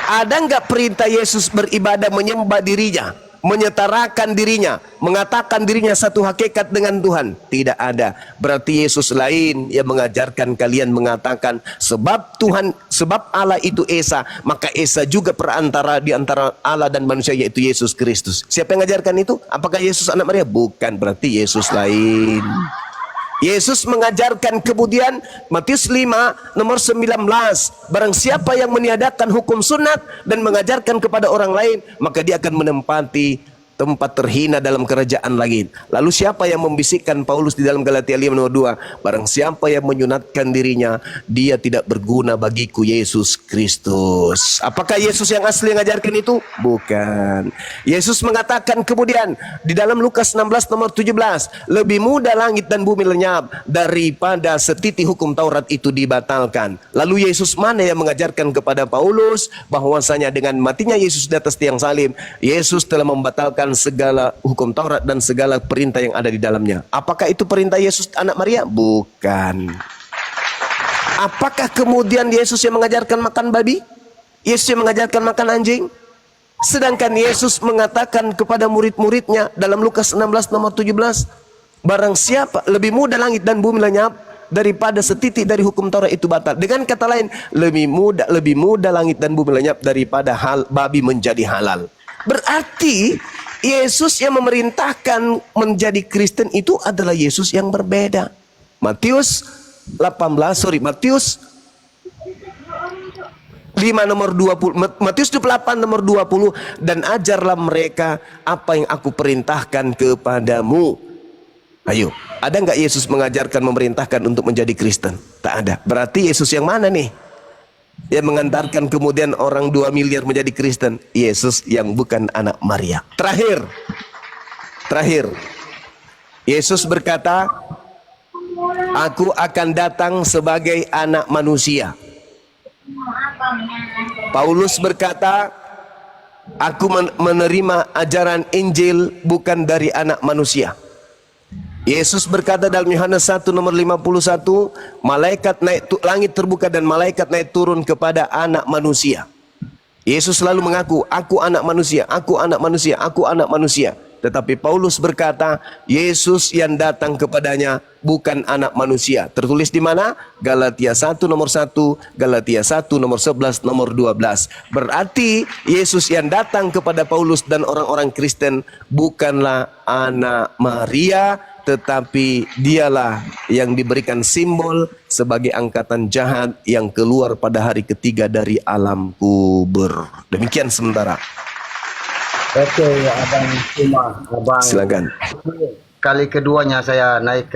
Ada enggak perintah Yesus beribadah menyembah dirinya, menyetarakan dirinya, mengatakan dirinya satu hakikat dengan Tuhan? Tidak ada. Berarti Yesus lain yang mengajarkan kalian mengatakan sebab Tuhan, sebab Allah itu Esa, maka Esa juga perantara di antara Allah dan manusia, yaitu Yesus Kristus. Siapa yang mengajarkan itu? Apakah Yesus anak Maria? Bukan, berarti Yesus lain. Yesus mengajarkan kemudian Matius 5 nomor 19, barang siapa yang meniadakan hukum sunat dan mengajarkan kepada orang lain, maka dia akan menempati tempat terhina dalam kerajaan langit. Lalu siapa yang membisikkan Paulus di dalam Galatia 5 nomor 2, barang siapa yang menyunatkan dirinya, dia tidak berguna bagiku, Yesus Kristus. Apakah Yesus yang asli yang mengajarkan itu? Bukan. Yesus mengatakan kemudian di dalam Lukas 16 nomor 17, lebih mudah langit dan bumi lenyap daripada setiti hukum Taurat itu dibatalkan. Lalu Yesus mana yang mengajarkan kepada Paulus bahwasanya dengan matinya Yesus di atas tiang salib, Yesus telah membatalkan segala hukum Taurat dan segala perintah yang ada di dalamnya? Apakah itu perintah Yesus anak Maria? Bukan. Apakah kemudian Yesus yang mengajarkan makan babi? Yesus yang mengajarkan makan anjing? Sedangkan Yesus mengatakan kepada murid-muridnya dalam Lukas 16 nomor 17, barang siapa, lebih mudah langit dan bumi lenyap daripada setitik dari hukum Taurat itu batal. Dengan kata lain, lebih mudah langit dan bumi lenyap daripada babi menjadi halal. Berarti Yesus yang memerintahkan menjadi Kristen itu adalah Yesus yang berbeda. Matius 5 nomor 20, Matius 28 nomor 20, dan ajarlah mereka apa yang aku perintahkan kepadamu. Ayo, ada nggak Yesus mengajarkan, memerintahkan untuk menjadi Kristen? Tak ada. Berarti Yesus yang mana nih? Yang mengantarkan kemudian orang 2 miliar menjadi Kristen? Yesus yang bukan anak Maria. Terakhir, Yesus berkata, aku akan datang sebagai anak manusia. Paulus berkata, aku menerima ajaran Injil bukan dari anak manusia. Yesus berkata dalam Yohanes 1 nomor 51, malaikat naik, langit terbuka dan malaikat naik turun kepada anak manusia. Yesus selalu mengaku, aku anak manusia, aku anak manusia, aku anak manusia. Tetapi Paulus berkata, Yesus yang datang kepadanya bukan anak manusia. Tertulis di mana? Galatia 1 nomor 1, Galatia 1 nomor 11, nomor 12. Berarti Yesus yang datang kepada Paulus dan orang-orang Kristen bukanlah anak Maria, tetapi dialah yang diberikan simbol sebagai angkatan jahat yang keluar pada hari ketiga dari alam kubur. Demikian sementara. Oke, Abang Cuma, Abang. Silakan. Kali keduanya saya naik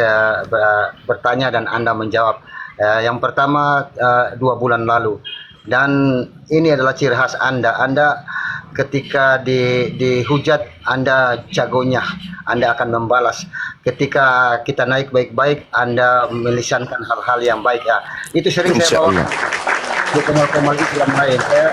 bertanya dan Anda menjawab. Yang pertama 2 bulan lalu. Dan ini adalah ciri khas Anda. Anda ketika dihujat, Anda jagonya. Anda akan membalas. Ketika kita naik baik-baik, Anda melisankan hal-hal yang baik. Ya. Itu sering saya bawa di kemal-kemal Islam lain. Saya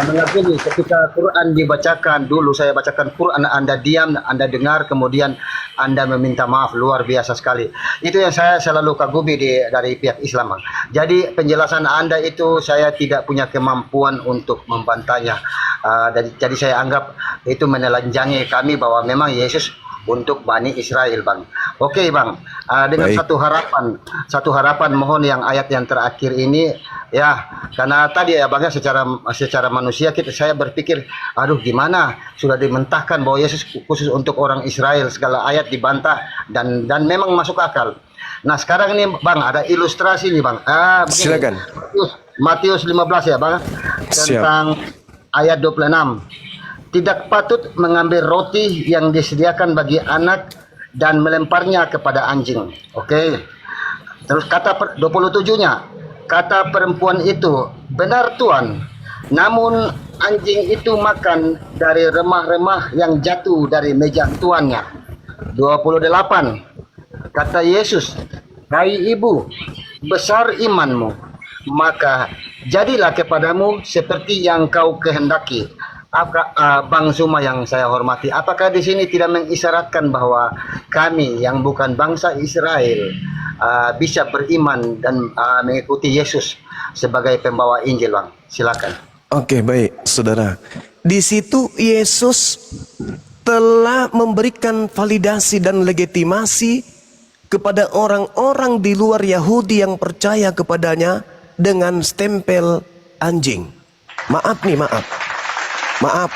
mengagumi ketika Quran dibacakan, dulu saya bacakan Quran, Anda diam, Anda dengar, kemudian Anda meminta maaf, luar biasa sekali. Itu yang saya selalu kagumi dari pihak Islam. Jadi penjelasan Anda itu saya tidak punya kemampuan untuk membantahnya. Jadi saya anggap itu menelanjangi kami bahwa memang Yesus untuk Bani Israel, Bang. Oke, Bang. Dengan Baik. satu harapan mohon yang ayat yang terakhir ini ya, karena tadi ya Bang ya, secara manusia saya berpikir, aduh gimana sudah dimentahkan bahwa Yesus khusus untuk orang Israel, segala ayat dibantah dan memang masuk akal. Nah, sekarang ini Bang ada ilustrasi nih, Bang. Begini. Silakan. Matius 15 ya, Bang. Tentang ayat 26. Tidak patut mengambil roti yang disediakan bagi anak dan melemparnya kepada anjing. Oke. Terus kata 27-nya, kata perempuan itu, benar Tuan, namun anjing itu makan dari remah-remah yang jatuh dari meja tuannya. 28. Kata Yesus, hai ibu, besar imanmu, maka jadilah kepadamu seperti yang kau kehendaki. Bang Zuma yang saya hormati, apakah di sini tidak mengisyaratkan bahwa kami yang bukan bangsa Israel bisa beriman dan mengikuti Yesus sebagai pembawa Injil, Bang? Silakan. Oke, baik, saudara. Di situ Yesus telah memberikan validasi dan legitimasi kepada orang-orang di luar Yahudi yang percaya kepadanya dengan stempel anjing. Maaf.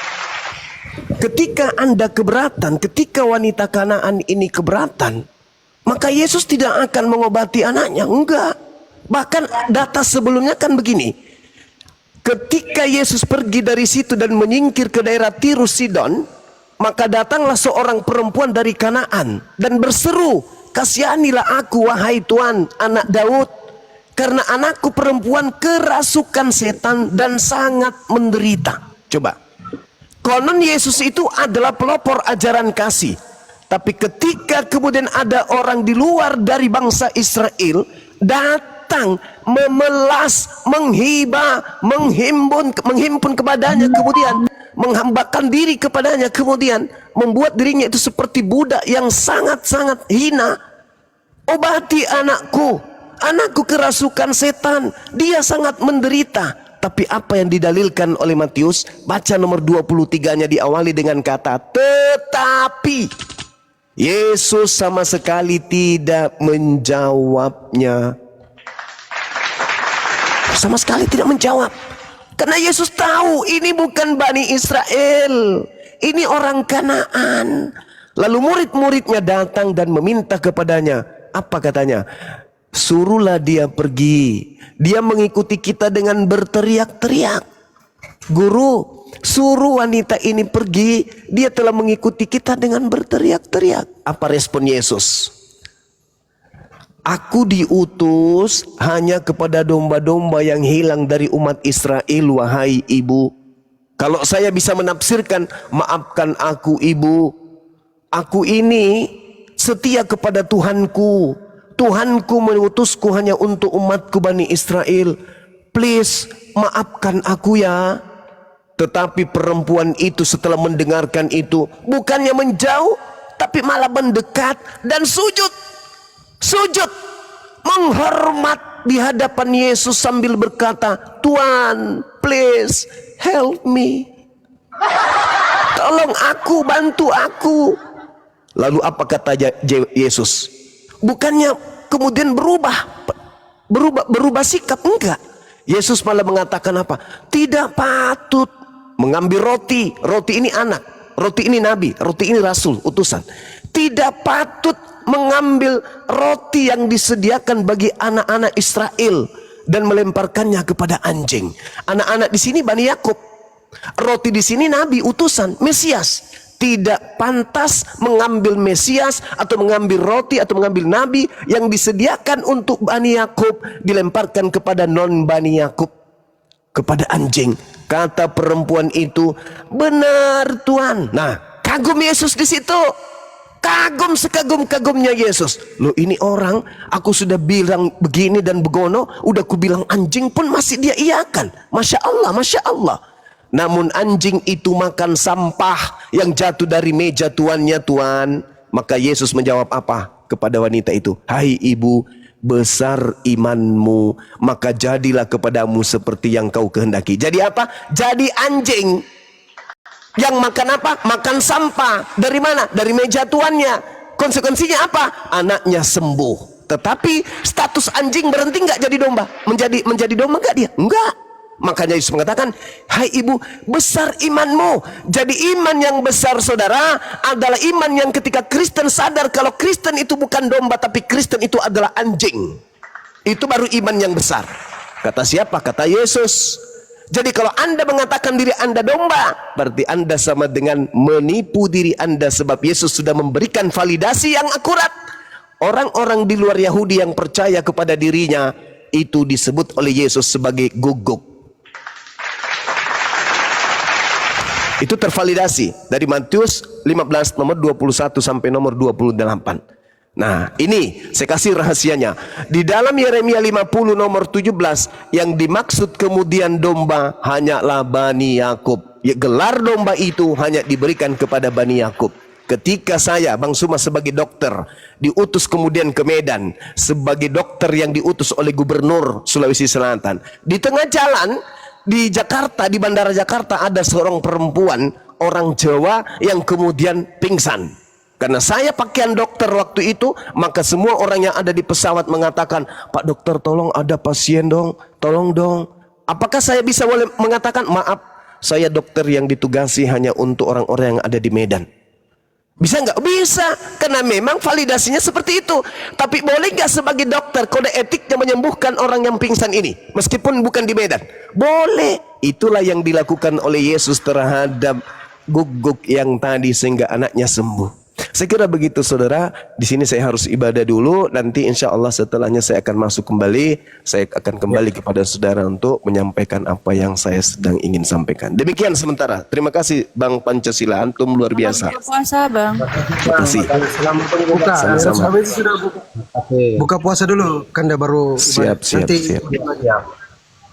Ketika Anda keberatan, ketika wanita Kanaan ini keberatan, maka Yesus tidak akan mengobati anaknya. Enggak. Bahkan data sebelumnya kan begini. Ketika Yesus pergi dari situ dan menyingkir ke daerah Tirus Sidon, maka datanglah seorang perempuan dari Kanaan dan berseru, kasihanilah aku wahai Tuhan, anak Daud, karena anakku perempuan kerasukan setan dan sangat menderita. Coba. Konon Yesus itu adalah pelopor ajaran kasih. Tapi ketika kemudian ada orang di luar dari bangsa Israel datang memelas, menghibah, menghimpun kepadanya, kemudian menghambakan diri kepadanya, kemudian membuat dirinya itu seperti budak yang sangat-sangat hina. Obati anakku kerasukan setan, dia sangat menderita. Tapi apa yang didalilkan oleh Matius, baca nomor 23-nya diawali dengan kata tetapi. Yesus sama sekali tidak menjawabnya. Sama sekali tidak menjawab. Karena Yesus tahu ini bukan Bani Israel, ini orang Kanaan. Lalu murid-muridnya datang dan meminta kepadanya. Apa katanya? Suruhlah dia pergi. Dia mengikuti kita dengan berteriak-teriak. Guru, suruh wanita ini pergi. Dia telah mengikuti kita dengan berteriak-teriak. Apa respon Yesus? Aku diutus hanya kepada domba-domba yang hilang dari umat Israel, wahai ibu. Kalau saya bisa menafsirkan, maafkan aku ibu. Aku ini setia kepada Tuhanku. Tuhanku mengutusku hanya untuk umatku Bani Israel. Please, maafkan aku ya. Tetapi perempuan itu setelah mendengarkan itu, bukannya menjauh, tapi malah mendekat dan sujud. Menghormat di hadapan Yesus sambil berkata, Tuhan, please help me. Tolong aku, bantu aku. Lalu apa kata Yesus? Bukannya kemudian berubah sikap, enggak. Yesus malah mengatakan apa? Tidak patut mengambil roti. Roti ini anak, roti ini nabi, roti ini rasul, utusan. Tidak patut mengambil roti yang disediakan bagi anak-anak Israel dan melemparkannya kepada anjing. Anak-anak di sini Bani Yakub. Roti di sini nabi, utusan, Mesias. Tidak pantas mengambil Mesias atau mengambil roti atau mengambil nabi yang disediakan untuk Bani Yakub dilemparkan kepada non Bani Yakub, kepada anjing. Kata perempuan itu, benar Tuhan. Nah, kagum Yesus di situ. Kagum sekagum-kagumnya Yesus. Loh, ini orang, aku sudah bilang begini dan begono, udah aku bilang anjing pun masih dia iakan. Masya Allah, Masya Allah. Namun anjing itu makan sampah yang jatuh dari meja tuannya, Tuan. Maka Yesus menjawab apa kepada wanita itu? Hai ibu, besar imanmu, maka jadilah kepadamu seperti yang kau kehendaki. Jadi apa? Jadi anjing. Yang makan apa? Makan sampah. Dari mana? Dari meja tuannya. Konsekuensinya apa? Anaknya sembuh. Tetapi status anjing berhenti nggak jadi domba? Menjadi domba nggak dia? Enggak. Makanya Yesus mengatakan, hai ibu, besar imanmu. Jadi iman yang besar saudara adalah iman yang ketika Kristen sadar kalau Kristen itu bukan domba, tapi Kristen itu adalah anjing. Itu baru iman yang besar. Kata siapa? Kata Yesus. Jadi kalau Anda mengatakan diri Anda domba, berarti Anda sama dengan menipu diri Anda, sebab Yesus sudah memberikan validasi yang akurat. Orang-orang di luar Yahudi yang percaya kepada dirinya itu disebut oleh Yesus sebagai guguk. Itu tervalidasi dari Matius 15 nomor 21 sampai nomor 28. Nah, ini saya kasih rahasianya. Di dalam Yeremia 50 nomor 17 yang dimaksud kemudian domba hanyalah Bani Yakub. Ya, gelar domba itu hanya diberikan kepada Bani Yakub. Ketika saya, Bang Suma sebagai dokter, diutus kemudian ke Medan sebagai dokter yang diutus oleh Gubernur Sulawesi Selatan. Di tengah jalan di Jakarta, di Bandara Jakarta ada seorang perempuan orang Jawa yang kemudian pingsan. Karena saya pakaian dokter waktu itu, maka semua orang yang ada di pesawat mengatakan, Pak dokter tolong ada pasien dong, tolong dong. Apakah saya bisa boleh mengatakan, maaf, saya dokter yang ditugasi hanya untuk orang-orang yang ada di Medan? Bisa nggak? Bisa, karena memang validasinya seperti itu. Tapi boleh nggak sebagai dokter kode etiknya menyembuhkan orang yang pingsan ini, meskipun bukan di Medan? Boleh. Itulah yang dilakukan oleh Yesus terhadap guguk yang tadi sehingga anaknya sembuh. Saya kira begitu saudara. Di sini saya harus ibadah dulu. Nanti insya Allah setelahnya saya akan masuk kembali. Saya akan kembali kepada saudara untuk menyampaikan apa yang saya sedang ingin sampaikan. Demikian sementara. Terima kasih Bang Pancasila, antum luar biasa. Buka puasa Bang. Terima kasih. Selamat berbuka. Sama-sama. Sudah buka puasa dulu, Kanda baru Siap.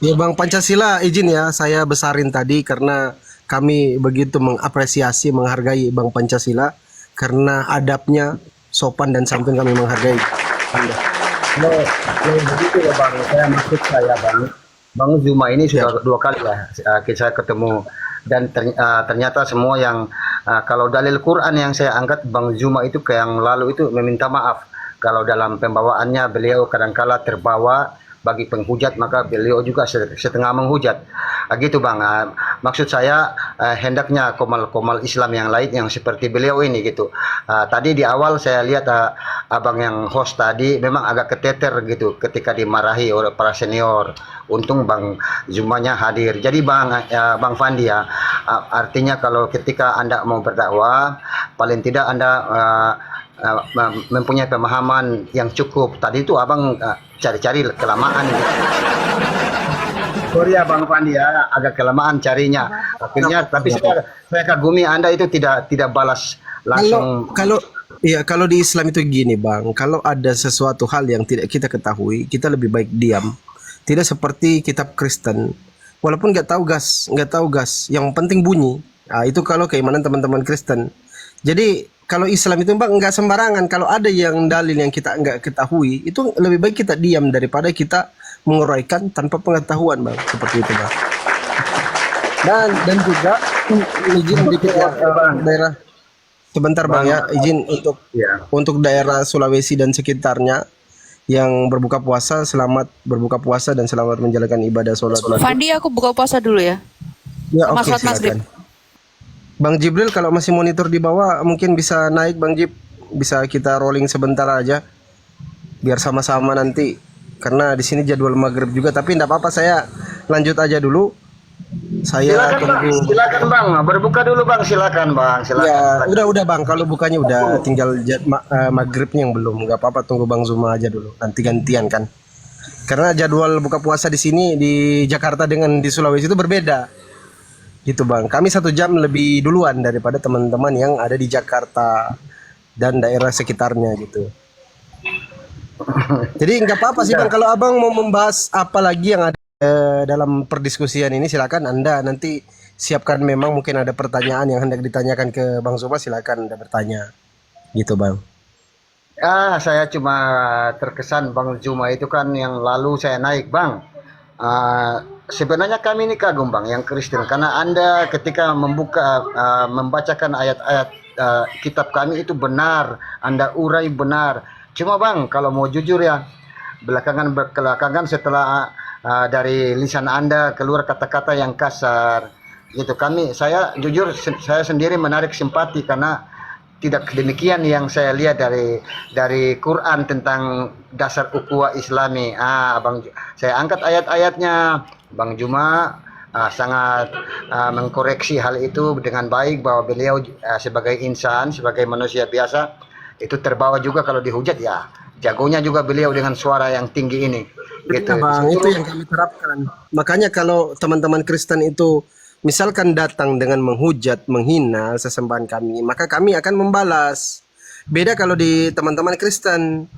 Ya Bang Pancasila, izin ya saya besarin tadi karena kami begitu mengapresiasi, menghargai Bang Pancasila karena adabnya, sopan dan santun kami menghargai Anda. Begitu ya Bang, saya maksud saya Bang Zuma ini sudah 2 kali lah saya ketemu dan ternyata semua yang kalau dalil Quran yang saya angkat Bang Zuma itu ke yang lalu itu meminta maaf kalau dalam pembawaannya beliau kadangkala terbawa bagi penghujat, maka beliau juga setengah menghujat. Gitu Bang. Maksud saya hendaknya komal-komal Islam yang lain yang seperti beliau ini gitu. Tadi di awal saya lihat abang yang host tadi memang agak keteter gitu ketika dimarahi oleh para senior. Untung Bang Zumanya hadir. Jadi Bang Fandi ya, artinya kalau ketika Anda mau berdakwah, paling tidak Anda mempunyai pemahaman yang cukup. Tadi itu abang cari-cari kelamaan gitu. Sorry ya Bang Fandi ya, agak kelamaan carinya. Akhirnya tapi saya kagumi Anda itu tidak balas langsung. Kalau di Islam itu gini Bang, kalau ada sesuatu hal yang tidak kita ketahui, kita lebih baik diam. Tidak seperti kitab Kristen. Walaupun nggak tahu gas, yang penting bunyi. Itu kalau keimanan teman-teman Kristen. Jadi kalau Islam itu Bang nggak sembarangan. Kalau ada yang dalil yang kita nggak ketahui, itu lebih baik kita diam daripada kita menguraikan tanpa pengetahuan Bang. Seperti itu Bang. Dan juga izin dikit ya daerah. Sebentar Bang ya, izin untuk daerah Sulawesi dan sekitarnya yang berbuka puasa, selamat berbuka puasa dan selamat menjalankan ibadah sholat. Fandi, aku buka puasa dulu ya. Ya, Sama oke, sholat maghrib. silakan. Bang Jibril kalau masih monitor di bawah mungkin bisa naik Bang Jib, bisa kita rolling sebentar aja biar sama-sama nanti karena di sini jadwal maghrib juga, tapi enggak apa-apa, saya lanjut aja dulu. Saya Silakan Bang, berbuka dulu Bang, silakan Bang, silakan. Ya, udah Bang, kalau bukanya udah tinggal maghribnya yang belum, nggak apa-apa, tunggu Bang Zuma aja dulu, nanti gantian kan. Karena jadwal buka puasa di sini di Jakarta dengan di Sulawesi itu berbeda. Gitu Bang, kami 1 jam lebih duluan daripada teman-teman yang ada di Jakarta dan daerah sekitarnya gitu. Jadi nggak apa-apa sih Bang, kalau Abang mau membahas apa lagi yang ada dalam perdiskusian ini, silakan Anda nanti siapkan. Memang mungkin ada pertanyaan yang hendak ditanyakan ke Bang Zuma, silakan Anda bertanya. Gitu Bang. Saya cuma terkesan Bang Zuma itu kan yang lalu saya naik Bang. sebenarnya kami ini kagum Bang yang Kristen karena Anda ketika membacakan ayat-ayat kitab kami itu benar, Anda urai benar. Cuma Bang, kalau mau jujur ya, belakangan setelah dari lisan Anda keluar kata-kata yang kasar, gitu. Saya jujur saya sendiri menarik simpati karena tidak demikian yang saya lihat dari Quran tentang dasar ukhuwah Islami. Bang, saya angkat ayat-ayatnya. Bang Juma sangat mengkoreksi hal itu dengan baik bahwa beliau sebagai insan, sebagai manusia biasa itu terbawa juga kalau dihujat ya. Jagonya juga beliau dengan suara yang tinggi ini. Gitu. Iya, Bang, itu yang kami terapkan. Makanya kalau teman-teman Kristen itu misalkan datang dengan menghujat, menghina sesembahan kami, maka kami akan membalas. Beda kalau di teman-teman Kristen,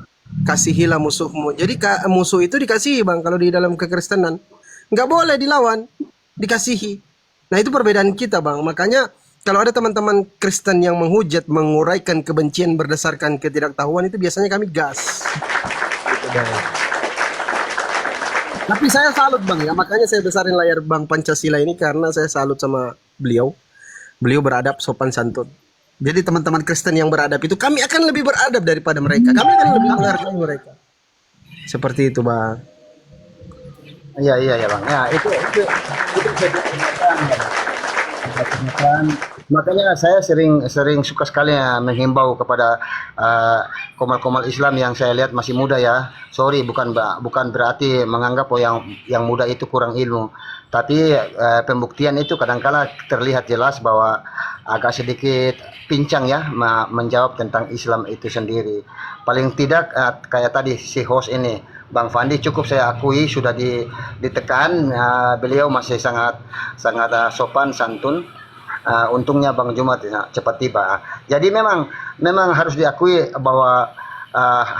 kasihilah musuhmu. Jadi musuh itu dikasihi Bang, kalau di dalam kekristenan. Nggak boleh dilawan, dikasihi. Nah itu perbedaan kita Bang. Makanya kalau ada teman-teman Kristen yang menghujat, menguraikan kebencian berdasarkan ketidaktahuan, itu biasanya kami gas. Gitu, Bang. Tapi saya salut Bang ya, makanya saya besarin layar Bang Pancasila ini karena saya salut sama beliau. Beliau beradab, sopan santun. Jadi teman-teman Kristen yang beradab itu kami akan lebih beradab daripada mereka. Kami akan lebih menghargai mereka. Seperti itu Bang. Iya Bang. Ya itu jadi kenyataan. Makanya saya sering suka sekali menghimbau kepada komal-komal Islam yang saya lihat masih muda ya. Sorry, bukan berarti menganggap yang muda itu kurang ilmu. Tapi pembuktian itu kadang-kala terlihat jelas bahwa agak sedikit pincang ya menjawab tentang Islam itu sendiri. Paling tidak kayak tadi si host ini, Bang Fandi, cukup saya akui sudah ditekan. Beliau masih sangat sopan santun. Untungnya Bang Jumat cepat tiba. Jadi memang harus diakui bahwa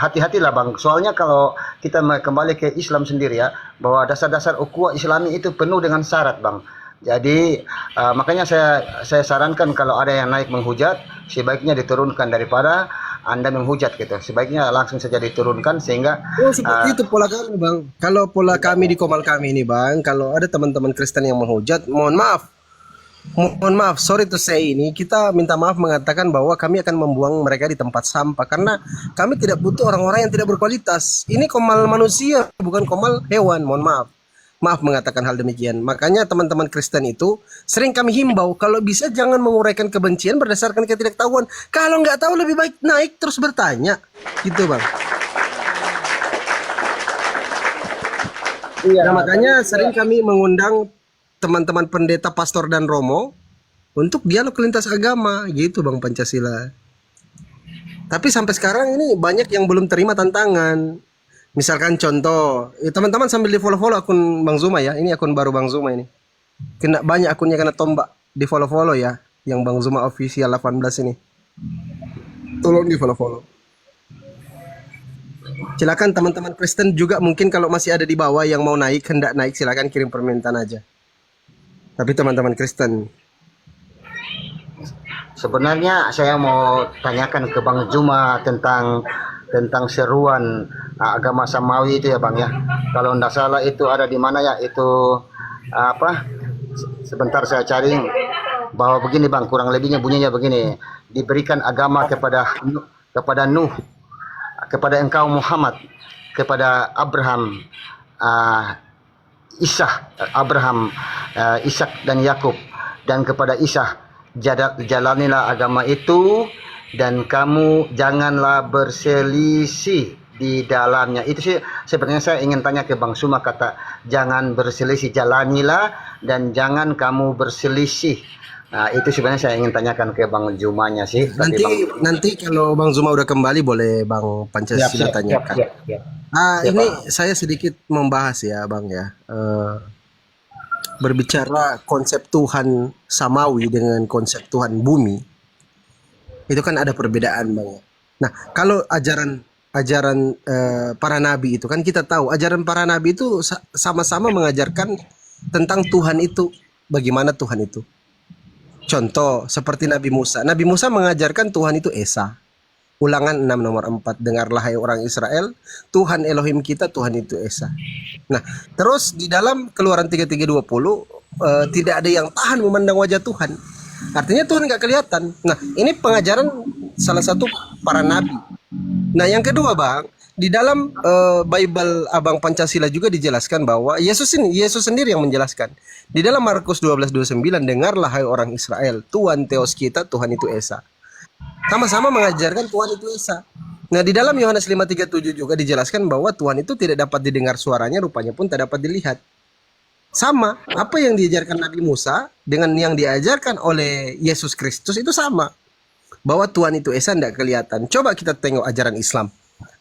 hati-hatilah Bang. Soalnya kalau kita kembali ke Islam sendiri ya, bahwa dasar-dasar ukhuwah Islami itu penuh dengan syarat Bang. Jadi makanya saya sarankan kalau ada yang naik menghujat, sebaiknya diturunkan daripada Anda menghujat gitu. Sebaiknya langsung saja diturunkan sehingga seperti itu pola kami Bang. Kalau pola kami di Komal kami ini Bang, kalau ada teman-teman Kristen yang menghujat, mohon maaf, sorry to say ini, kita minta maaf mengatakan bahwa kami akan membuang mereka di tempat sampah karena kami tidak butuh orang-orang yang tidak berkualitas. Ini komal manusia, bukan komal hewan, mohon maaf. Maaf mengatakan hal demikian. Makanya teman-teman Kristen itu sering kami himbau kalau bisa jangan menguraikan kebencian berdasarkan ketidaktahuan. Kalau nggak tahu lebih baik naik terus bertanya. Gitu Bang. Iya, nah, makanya sering kami mengundang teman-teman pendeta, pastor dan romo untuk dialog lintas agama gitu Bang Pancasila. Tapi sampai sekarang ini banyak yang belum terima tantangan. Misalkan contoh, teman-teman sambil di follow-follow akun Bang Zuma ya. Ini akun baru Bang Zuma ini. Kena banyak akunnya kena tombak. Di follow-follow ya, yang Bang Zuma official 18 ini. Tolong di follow-follow. Silakan teman-teman Kristen juga mungkin kalau masih ada di bawah yang mau naik, hendak naik, silakan kirim permintaan aja. Tapi teman-teman Kristen, sebenarnya saya mau tanyakan ke Bang Juma tentang seruan agama samawi itu ya Bang ya. Kalau tidak salah itu ada di mana ya, itu apa? Sebentar saya cari. Bahwa begini Bang, kurang lebihnya bunyinya begini. Diberikan agama kepada Nuh, kepada engkau Muhammad, kepada Abraham, Ishak dan Yakub, dan kepada Isa, jalanilah agama itu dan kamu janganlah berselisih di dalamnya. Itu sih sebenarnya saya ingin tanya ke Bang Suma, kata jangan berselisih, jalanilah dan jangan kamu berselisih. Nah, itu sebenarnya saya ingin tanyakan ke Bang Jumanya sih. Nanti kalau Bang Zuma udah kembali boleh Bang Pancasila tanyakan. Ini saya sedikit membahas ya Bang ya. Berbicara konsep Tuhan samawi dengan konsep Tuhan bumi, itu kan ada perbedaan Bang. Nah, kalau ajaran para nabi itu kan kita tahu ajaran para nabi itu sama-sama mengajarkan tentang Tuhan itu, bagaimana Tuhan itu. Contoh seperti Nabi Musa. Nabi Musa mengajarkan Tuhan itu Esa. Ulangan 6 nomor 4. Dengarlah hai orang Israel, Tuhan Elohim kita, Tuhan itu Esa. Nah, terus di dalam Keluaran 33:20 tidak ada yang tahan memandang wajah Tuhan. Artinya Tuhan nggak kelihatan. Nah, ini pengajaran salah satu para nabi. Nah, yang kedua, Bang, di dalam Bible Abang Pancasila juga dijelaskan bahwa Yesus sendiri yang menjelaskan. Di dalam Markus 12:29, dengarlah hai orang Israel, Tuhan Theos kita, Tuhan itu Esa. Sama-sama mengajarkan Tuhan itu Esa. Nah, di dalam Yohanes 5:37 juga dijelaskan bahwa Tuhan itu tidak dapat didengar suaranya, rupanya pun tak dapat dilihat. Sama, apa yang diajarkan Nabi Musa dengan yang diajarkan oleh Yesus Kristus itu sama. Bahwa Tuhan itu Esa tidak kelihatan. Coba kita tengok ajaran Islam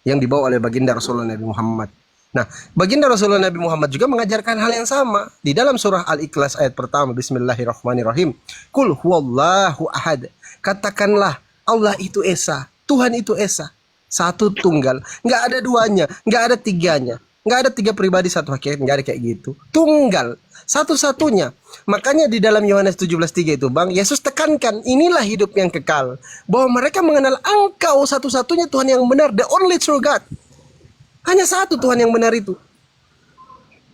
yang dibawa oleh baginda Rasulullah Nabi Muhammad. Nah, baginda Rasulullah Nabi Muhammad juga mengajarkan hal yang sama. Di dalam surah Al-Ikhlas ayat pertama, Bismillahirrahmanirrahim. Kul huwallahu ahad. Katakanlah, Allah itu Esa, Tuhan itu Esa, satu tunggal, nggak ada duanya, nggak ada tiganya, nggak ada tiga pribadi satu hakikat, nggak ada kayak gitu, tunggal, satu-satunya. Makanya di dalam Yohanes 17:3 itu, Bang, Yesus tekankan, inilah hidup yang kekal, bahwa mereka mengenal Engkau satu-satunya Tuhan yang benar, the only true God. Hanya satu Tuhan yang benar itu.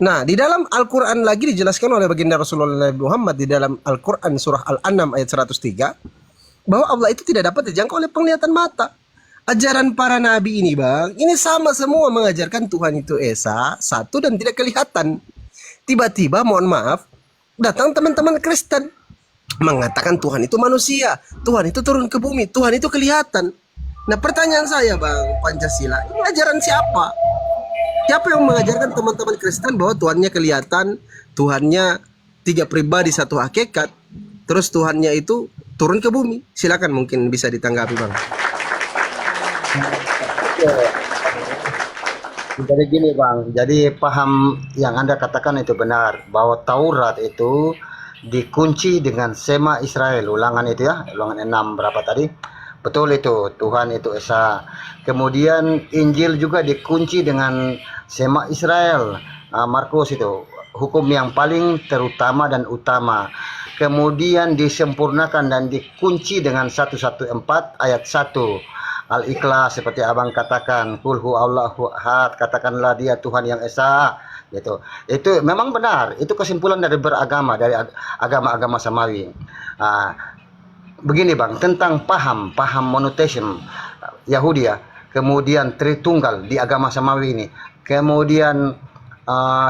Nah, di dalam Al-Quran lagi dijelaskan oleh baginda Rasulullah Nabi Muhammad di dalam Al-Quran surah Al-An'am ayat 103. Bahwa Allah itu tidak dapat dijangkau oleh penglihatan mata. Ajaran para nabi ini, Bang, ini sama semua mengajarkan Tuhan itu Esa, satu dan tidak kelihatan. Tiba-tiba, mohon maaf, datang teman-teman Kristen mengatakan Tuhan itu manusia, Tuhan itu turun ke bumi, Tuhan itu kelihatan. Nah, pertanyaan saya, Bang Pancasila, ini ajaran siapa? Siapa yang mengajarkan teman-teman Kristen bahwa Tuhannya kelihatan, Tuhannya tiga pribadi satu hakikat, terus Tuhannya itu turun ke bumi? Silakan, mungkin bisa ditanggapi, Bang. Jadi gini Bang, jadi paham yang Anda katakan itu benar, bahwa Taurat itu dikunci dengan Sema Israel, ulangan itu ya, ulangan 6 berapa tadi? Betul itu, Tuhan itu Esa. Kemudian Injil juga dikunci dengan Sema Israel, Markus itu, hukum yang paling terutama dan utama. Kemudian disempurnakan dan dikunci dengan 114 ayat 1. Al-Ikhlas seperti Abang katakan, Qul huwallahu ahad, katakanlah dia Tuhan yang Esa, gitu. Itu memang benar, itu kesimpulan dari beragama, dari agama-agama samawi. Begini Bang, tentang paham monotheism Yahudi ya, kemudian Tritunggal di agama samawi ini, kemudian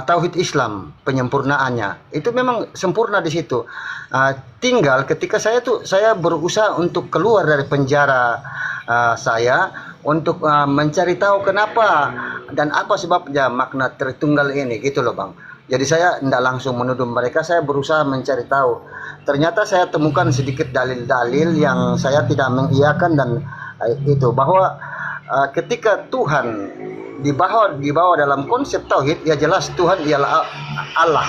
Tauhid Islam penyempurnaannya itu memang sempurna di situ. Tinggal ketika saya berusaha untuk keluar dari penjara saya untuk mencari tahu kenapa dan apa sebabnya makna Tritunggal ini, gitu loh Bang. Jadi saya tidak langsung menuduh mereka, saya berusaha mencari tahu. Ternyata saya temukan sedikit dalil-dalil yang saya tidak mengiyakan, dan itu bahwa ketika Tuhan dibawa dalam konsep tauhid, ya jelas Tuhan ialah Allah.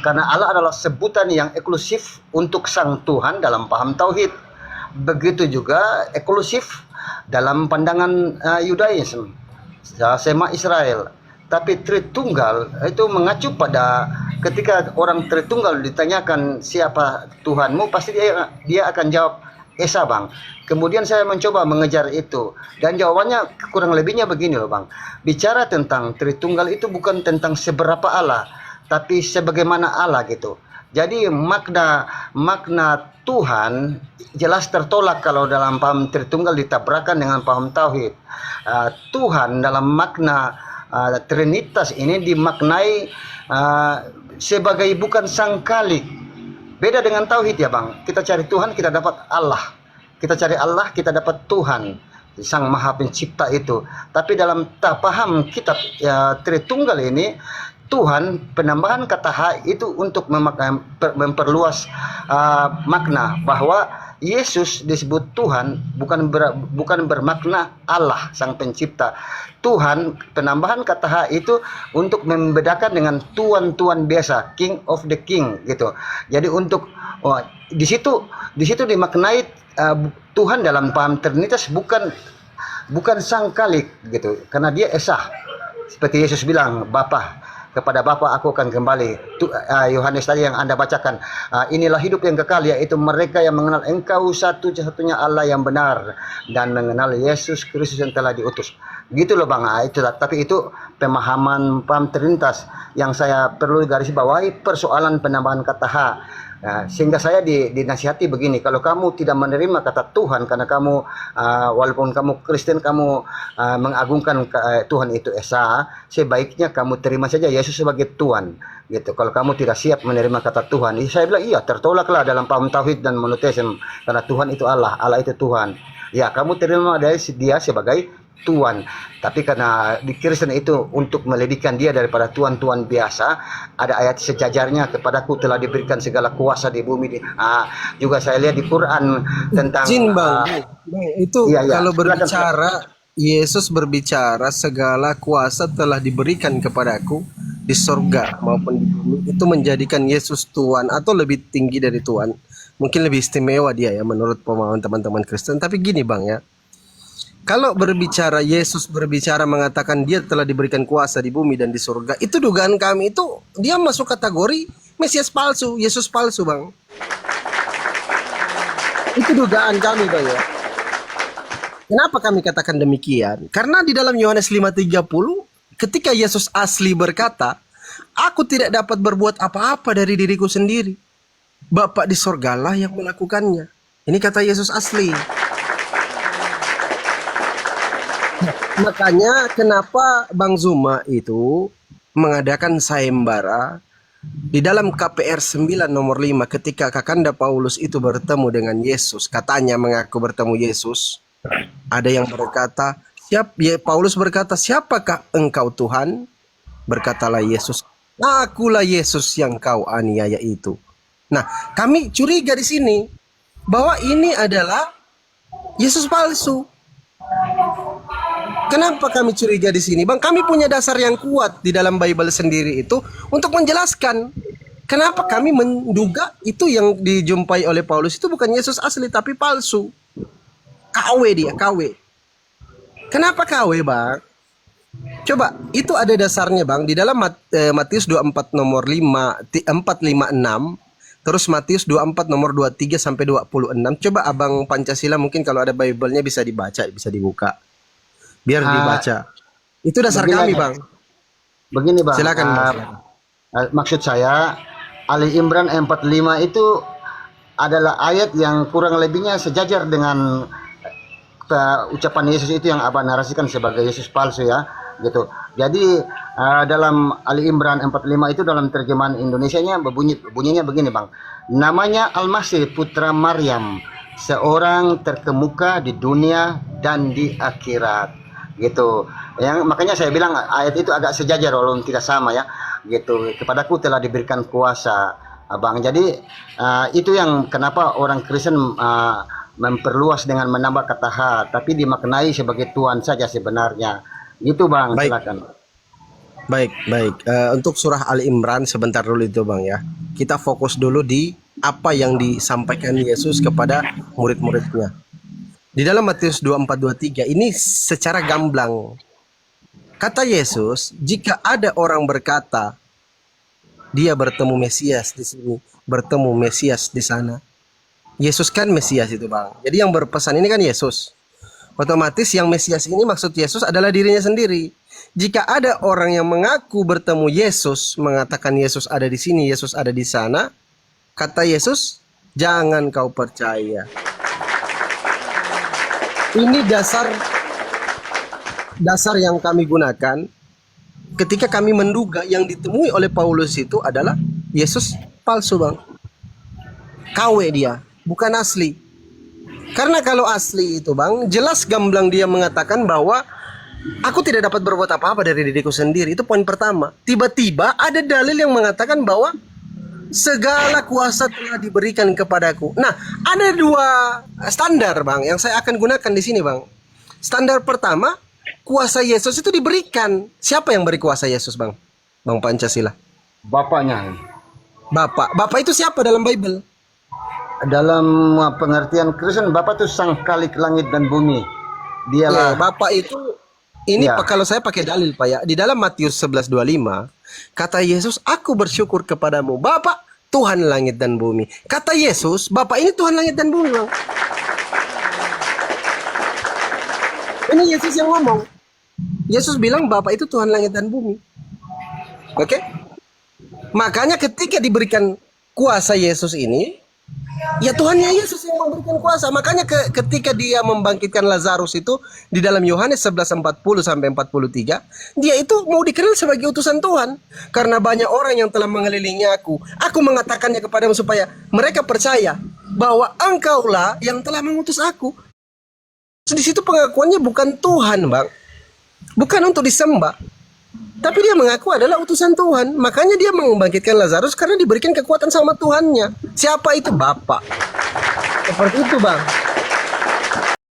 Karena Allah adalah sebutan yang eksklusif untuk sang Tuhan dalam paham tauhid. Begitu juga eksklusif dalam pandangan Yudaism, Sema Israel. Tapi Tritunggal itu mengacu pada ketika orang Tritunggal ditanyakan siapa Tuhanmu, pasti dia akan jawab Esa Bang. Kemudian saya mencoba mengejar itu, dan jawabannya kurang lebihnya begini loh Bang. Bicara tentang Tritunggal itu bukan tentang seberapa Allah, tapi sebagaimana Allah gitu. Jadi makna Tuhan jelas tertolak kalau dalam paham Tritunggal ditabrakan dengan paham tauhid. Tuhan dalam makna Trinitas ini dimaknai sebagai bukan sang khalik. Beda dengan tauhid ya Bang. Kita cari Tuhan, kita dapat Allah. Kita cari Allah, kita dapat Tuhan, sang maha pencipta itu. Tapi dalam paham kitab Tritunggal ini, Tuhan, penambahan kata ha itu untuk memperluas makna bahwa Yesus disebut Tuhan bukan bermakna Allah sang pencipta. Tuhan, penambahan kata ha itu untuk membedakan dengan tuan-tuan biasa, King of the King gitu. Jadi untuk di situ dimaknai Tuhan dalam paham Trinitas bukan sang khalik gitu, karena dia Esa. Seperti Yesus bilang, Bapa, kepada Bapa aku akan kembali. Yohanes tadi yang Anda bacakan, inilah hidup yang kekal, yaitu mereka yang mengenal Engkau satu-satunya Allah yang benar dan mengenal Yesus Kristus yang telah diutus. Gitu loh Bang. Itu, tapi itu paham terlintas yang saya perlu garis bawahi, persoalan penambahan kata H. Sehingga saya dinasihati begini, kalau kamu tidak menerima kata Tuhan karena kamu walaupun kamu Kristen, kamu mengagungkan Tuhan itu Esa, sebaiknya kamu terima saja Yesus sebagai Tuhan gitu. Kalau kamu tidak siap menerima kata Tuhan, saya bilang iya, tertolaklah dalam paham tauhid dan monoteisme, karena Tuhan itu Allah, Allah itu Tuhan. Ya, kamu terima dari dia sebagai Tuhan, tapi karena di Kristen itu untuk melebihkan dia daripada Tuhan-Tuhan biasa, ada ayat sejajarnya, kepadaku telah diberikan segala kuasa di bumi. Juga saya lihat di Quran tentang Jin Bang, itu iya, kalau silakan, berbicara Yesus berbicara segala kuasa telah diberikan kepadaku di sorga maupun di bumi, itu menjadikan Yesus Tuhan atau lebih tinggi dari Tuhan, mungkin lebih istimewa dia ya menurut pemahaman teman-teman Kristen. Tapi gini Bang ya, kalau berbicara Yesus berbicara mengatakan dia telah diberikan kuasa di bumi dan di surga, itu dugaan kami itu dia masuk kategori Mesias palsu, Yesus palsu Bang. Itu dugaan kami Bang ya. Kenapa kami katakan demikian? Karena di dalam Yohanes 5:30 ketika Yesus asli berkata, aku tidak dapat berbuat apa-apa dari diriku sendiri. Bapa di sorgalah yang melakukannya. Ini kata Yesus asli. Makanya kenapa Bang Zuma itu mengadakan sayembara di dalam KPR 9 nomor 5 ketika Kakanda Paulus itu bertemu dengan Yesus, katanya mengaku bertemu Yesus. Ada yang berkata, Paulus berkata, siapakah engkau Tuhan? Berkatalah Yesus, akulah Yesus yang kau aniaya itu. Nah, kami curiga di sini bahwa ini adalah Yesus palsu. Kenapa kami curiga di sini, Bang? Kami punya dasar yang kuat di dalam Bible sendiri itu untuk menjelaskan kenapa kami menduga itu yang dijumpai oleh Paulus itu bukan Yesus asli tapi palsu. KW dia, KW. Kenapa KW, Bang? Coba, itu ada dasarnya, Bang, di dalam Matius 24 nomor 456, terus Matius 24 nomor 23 sampai 26. Coba Abang Pancasila mungkin kalau ada Bible-nya bisa dibaca, bisa dibuka. Biar dibaca. Itu dasar kami, Bang. Begini, Bang. Silakan, Bang. Maksud saya, Ali Imran 45 itu adalah ayat yang kurang lebihnya sejajar dengan ucapan Yesus itu yang Abang narasikan sebagai Yesus palsu ya, gitu. Jadi dalam Ali Imran 45 itu dalam terjemahan Indonesianya bunyinya begini, Bang. Namanya Al-Masih putra Maryam, seorang terkemuka di dunia dan di akhirat. Gitu. Yang makanya saya bilang ayat itu agak sejajar walaupun tidak sama ya. Gitu. Kepadaku telah diberikan kuasa, Abang. Jadi itu yang kenapa orang Kristen memperluas dengan menambah kata H, tapi dimaknai sebagai Tuhan saja sebenarnya. Itu, Bang. Baik. Silakan. Baik. Untuk surah Ali Imran sebentar dulu itu, Bang ya. Kita fokus dulu di apa yang disampaikan Yesus kepada murid-muridnya. Di dalam Matius 24-23 ini secara gamblang kata Yesus, jika ada orang berkata dia bertemu Mesias di sini, bertemu Mesias di sana. Yesus kan Mesias itu, Bang. Jadi yang berpesan ini kan Yesus. Otomatis yang Mesias ini maksud Yesus adalah dirinya sendiri. Jika ada orang yang mengaku bertemu Yesus, mengatakan Yesus ada di sini, Yesus ada di sana, kata Yesus, jangan kau percaya. Ini dasar yang kami gunakan ketika kami menduga yang ditemui oleh Paulus itu adalah Yesus palsu, Bang. KW dia, bukan asli. Karena kalau asli itu, Bang, jelas gamblang dia mengatakan bahwa aku tidak dapat berbuat apa-apa dari diriku sendiri. Itu poin pertama. Tiba-tiba ada dalil yang mengatakan bahwa segala kuasa telah diberikan kepadaku. Nah, ada dua standar, Bang, yang saya akan gunakan di sini, Bang. Standar pertama, kuasa Yesus itu diberikan. Siapa yang beri kuasa Yesus, Bang? Bang Pancasila. Bapaknya. Bapak itu siapa dalam Bible? Dalam pengertian Kristen, Bapa itu sang khalik langit dan bumi. Dialah Bapak itu Ini Ya. kalau saya pakai dalil Pak ya, di dalam Matius 11:25 kata Yesus, aku bersyukur kepadamu Bapa Tuhan langit dan bumi. Kata Yesus, Bapa ini Tuhan langit dan bumi, Bang. Ini Yesus yang ngomong. Yesus bilang Bapa itu Tuhan langit dan bumi. Oke? Makanya ketika diberikan kuasa Yesus ini, ya Tuhannya Yesus yang memberikan kuasa. Makanya ketika dia membangkitkan Lazarus itu di dalam Yohanes 11:40 sampai 43, dia itu mau dikenal sebagai utusan Tuhan. Karena banyak orang yang telah mengelilingi aku. Aku mengatakannya kepadamu supaya mereka percaya bahwa engkaulah yang telah mengutus aku. Di situ pengakuannya bukan Tuhan, Bang. Bukan untuk disembah. Tapi dia mengaku adalah utusan Tuhan. Makanya dia membangkitkan Lazarus karena diberikan kekuatan sama Tuhannya. Siapa itu? Bapa. Seperti itu, Bang.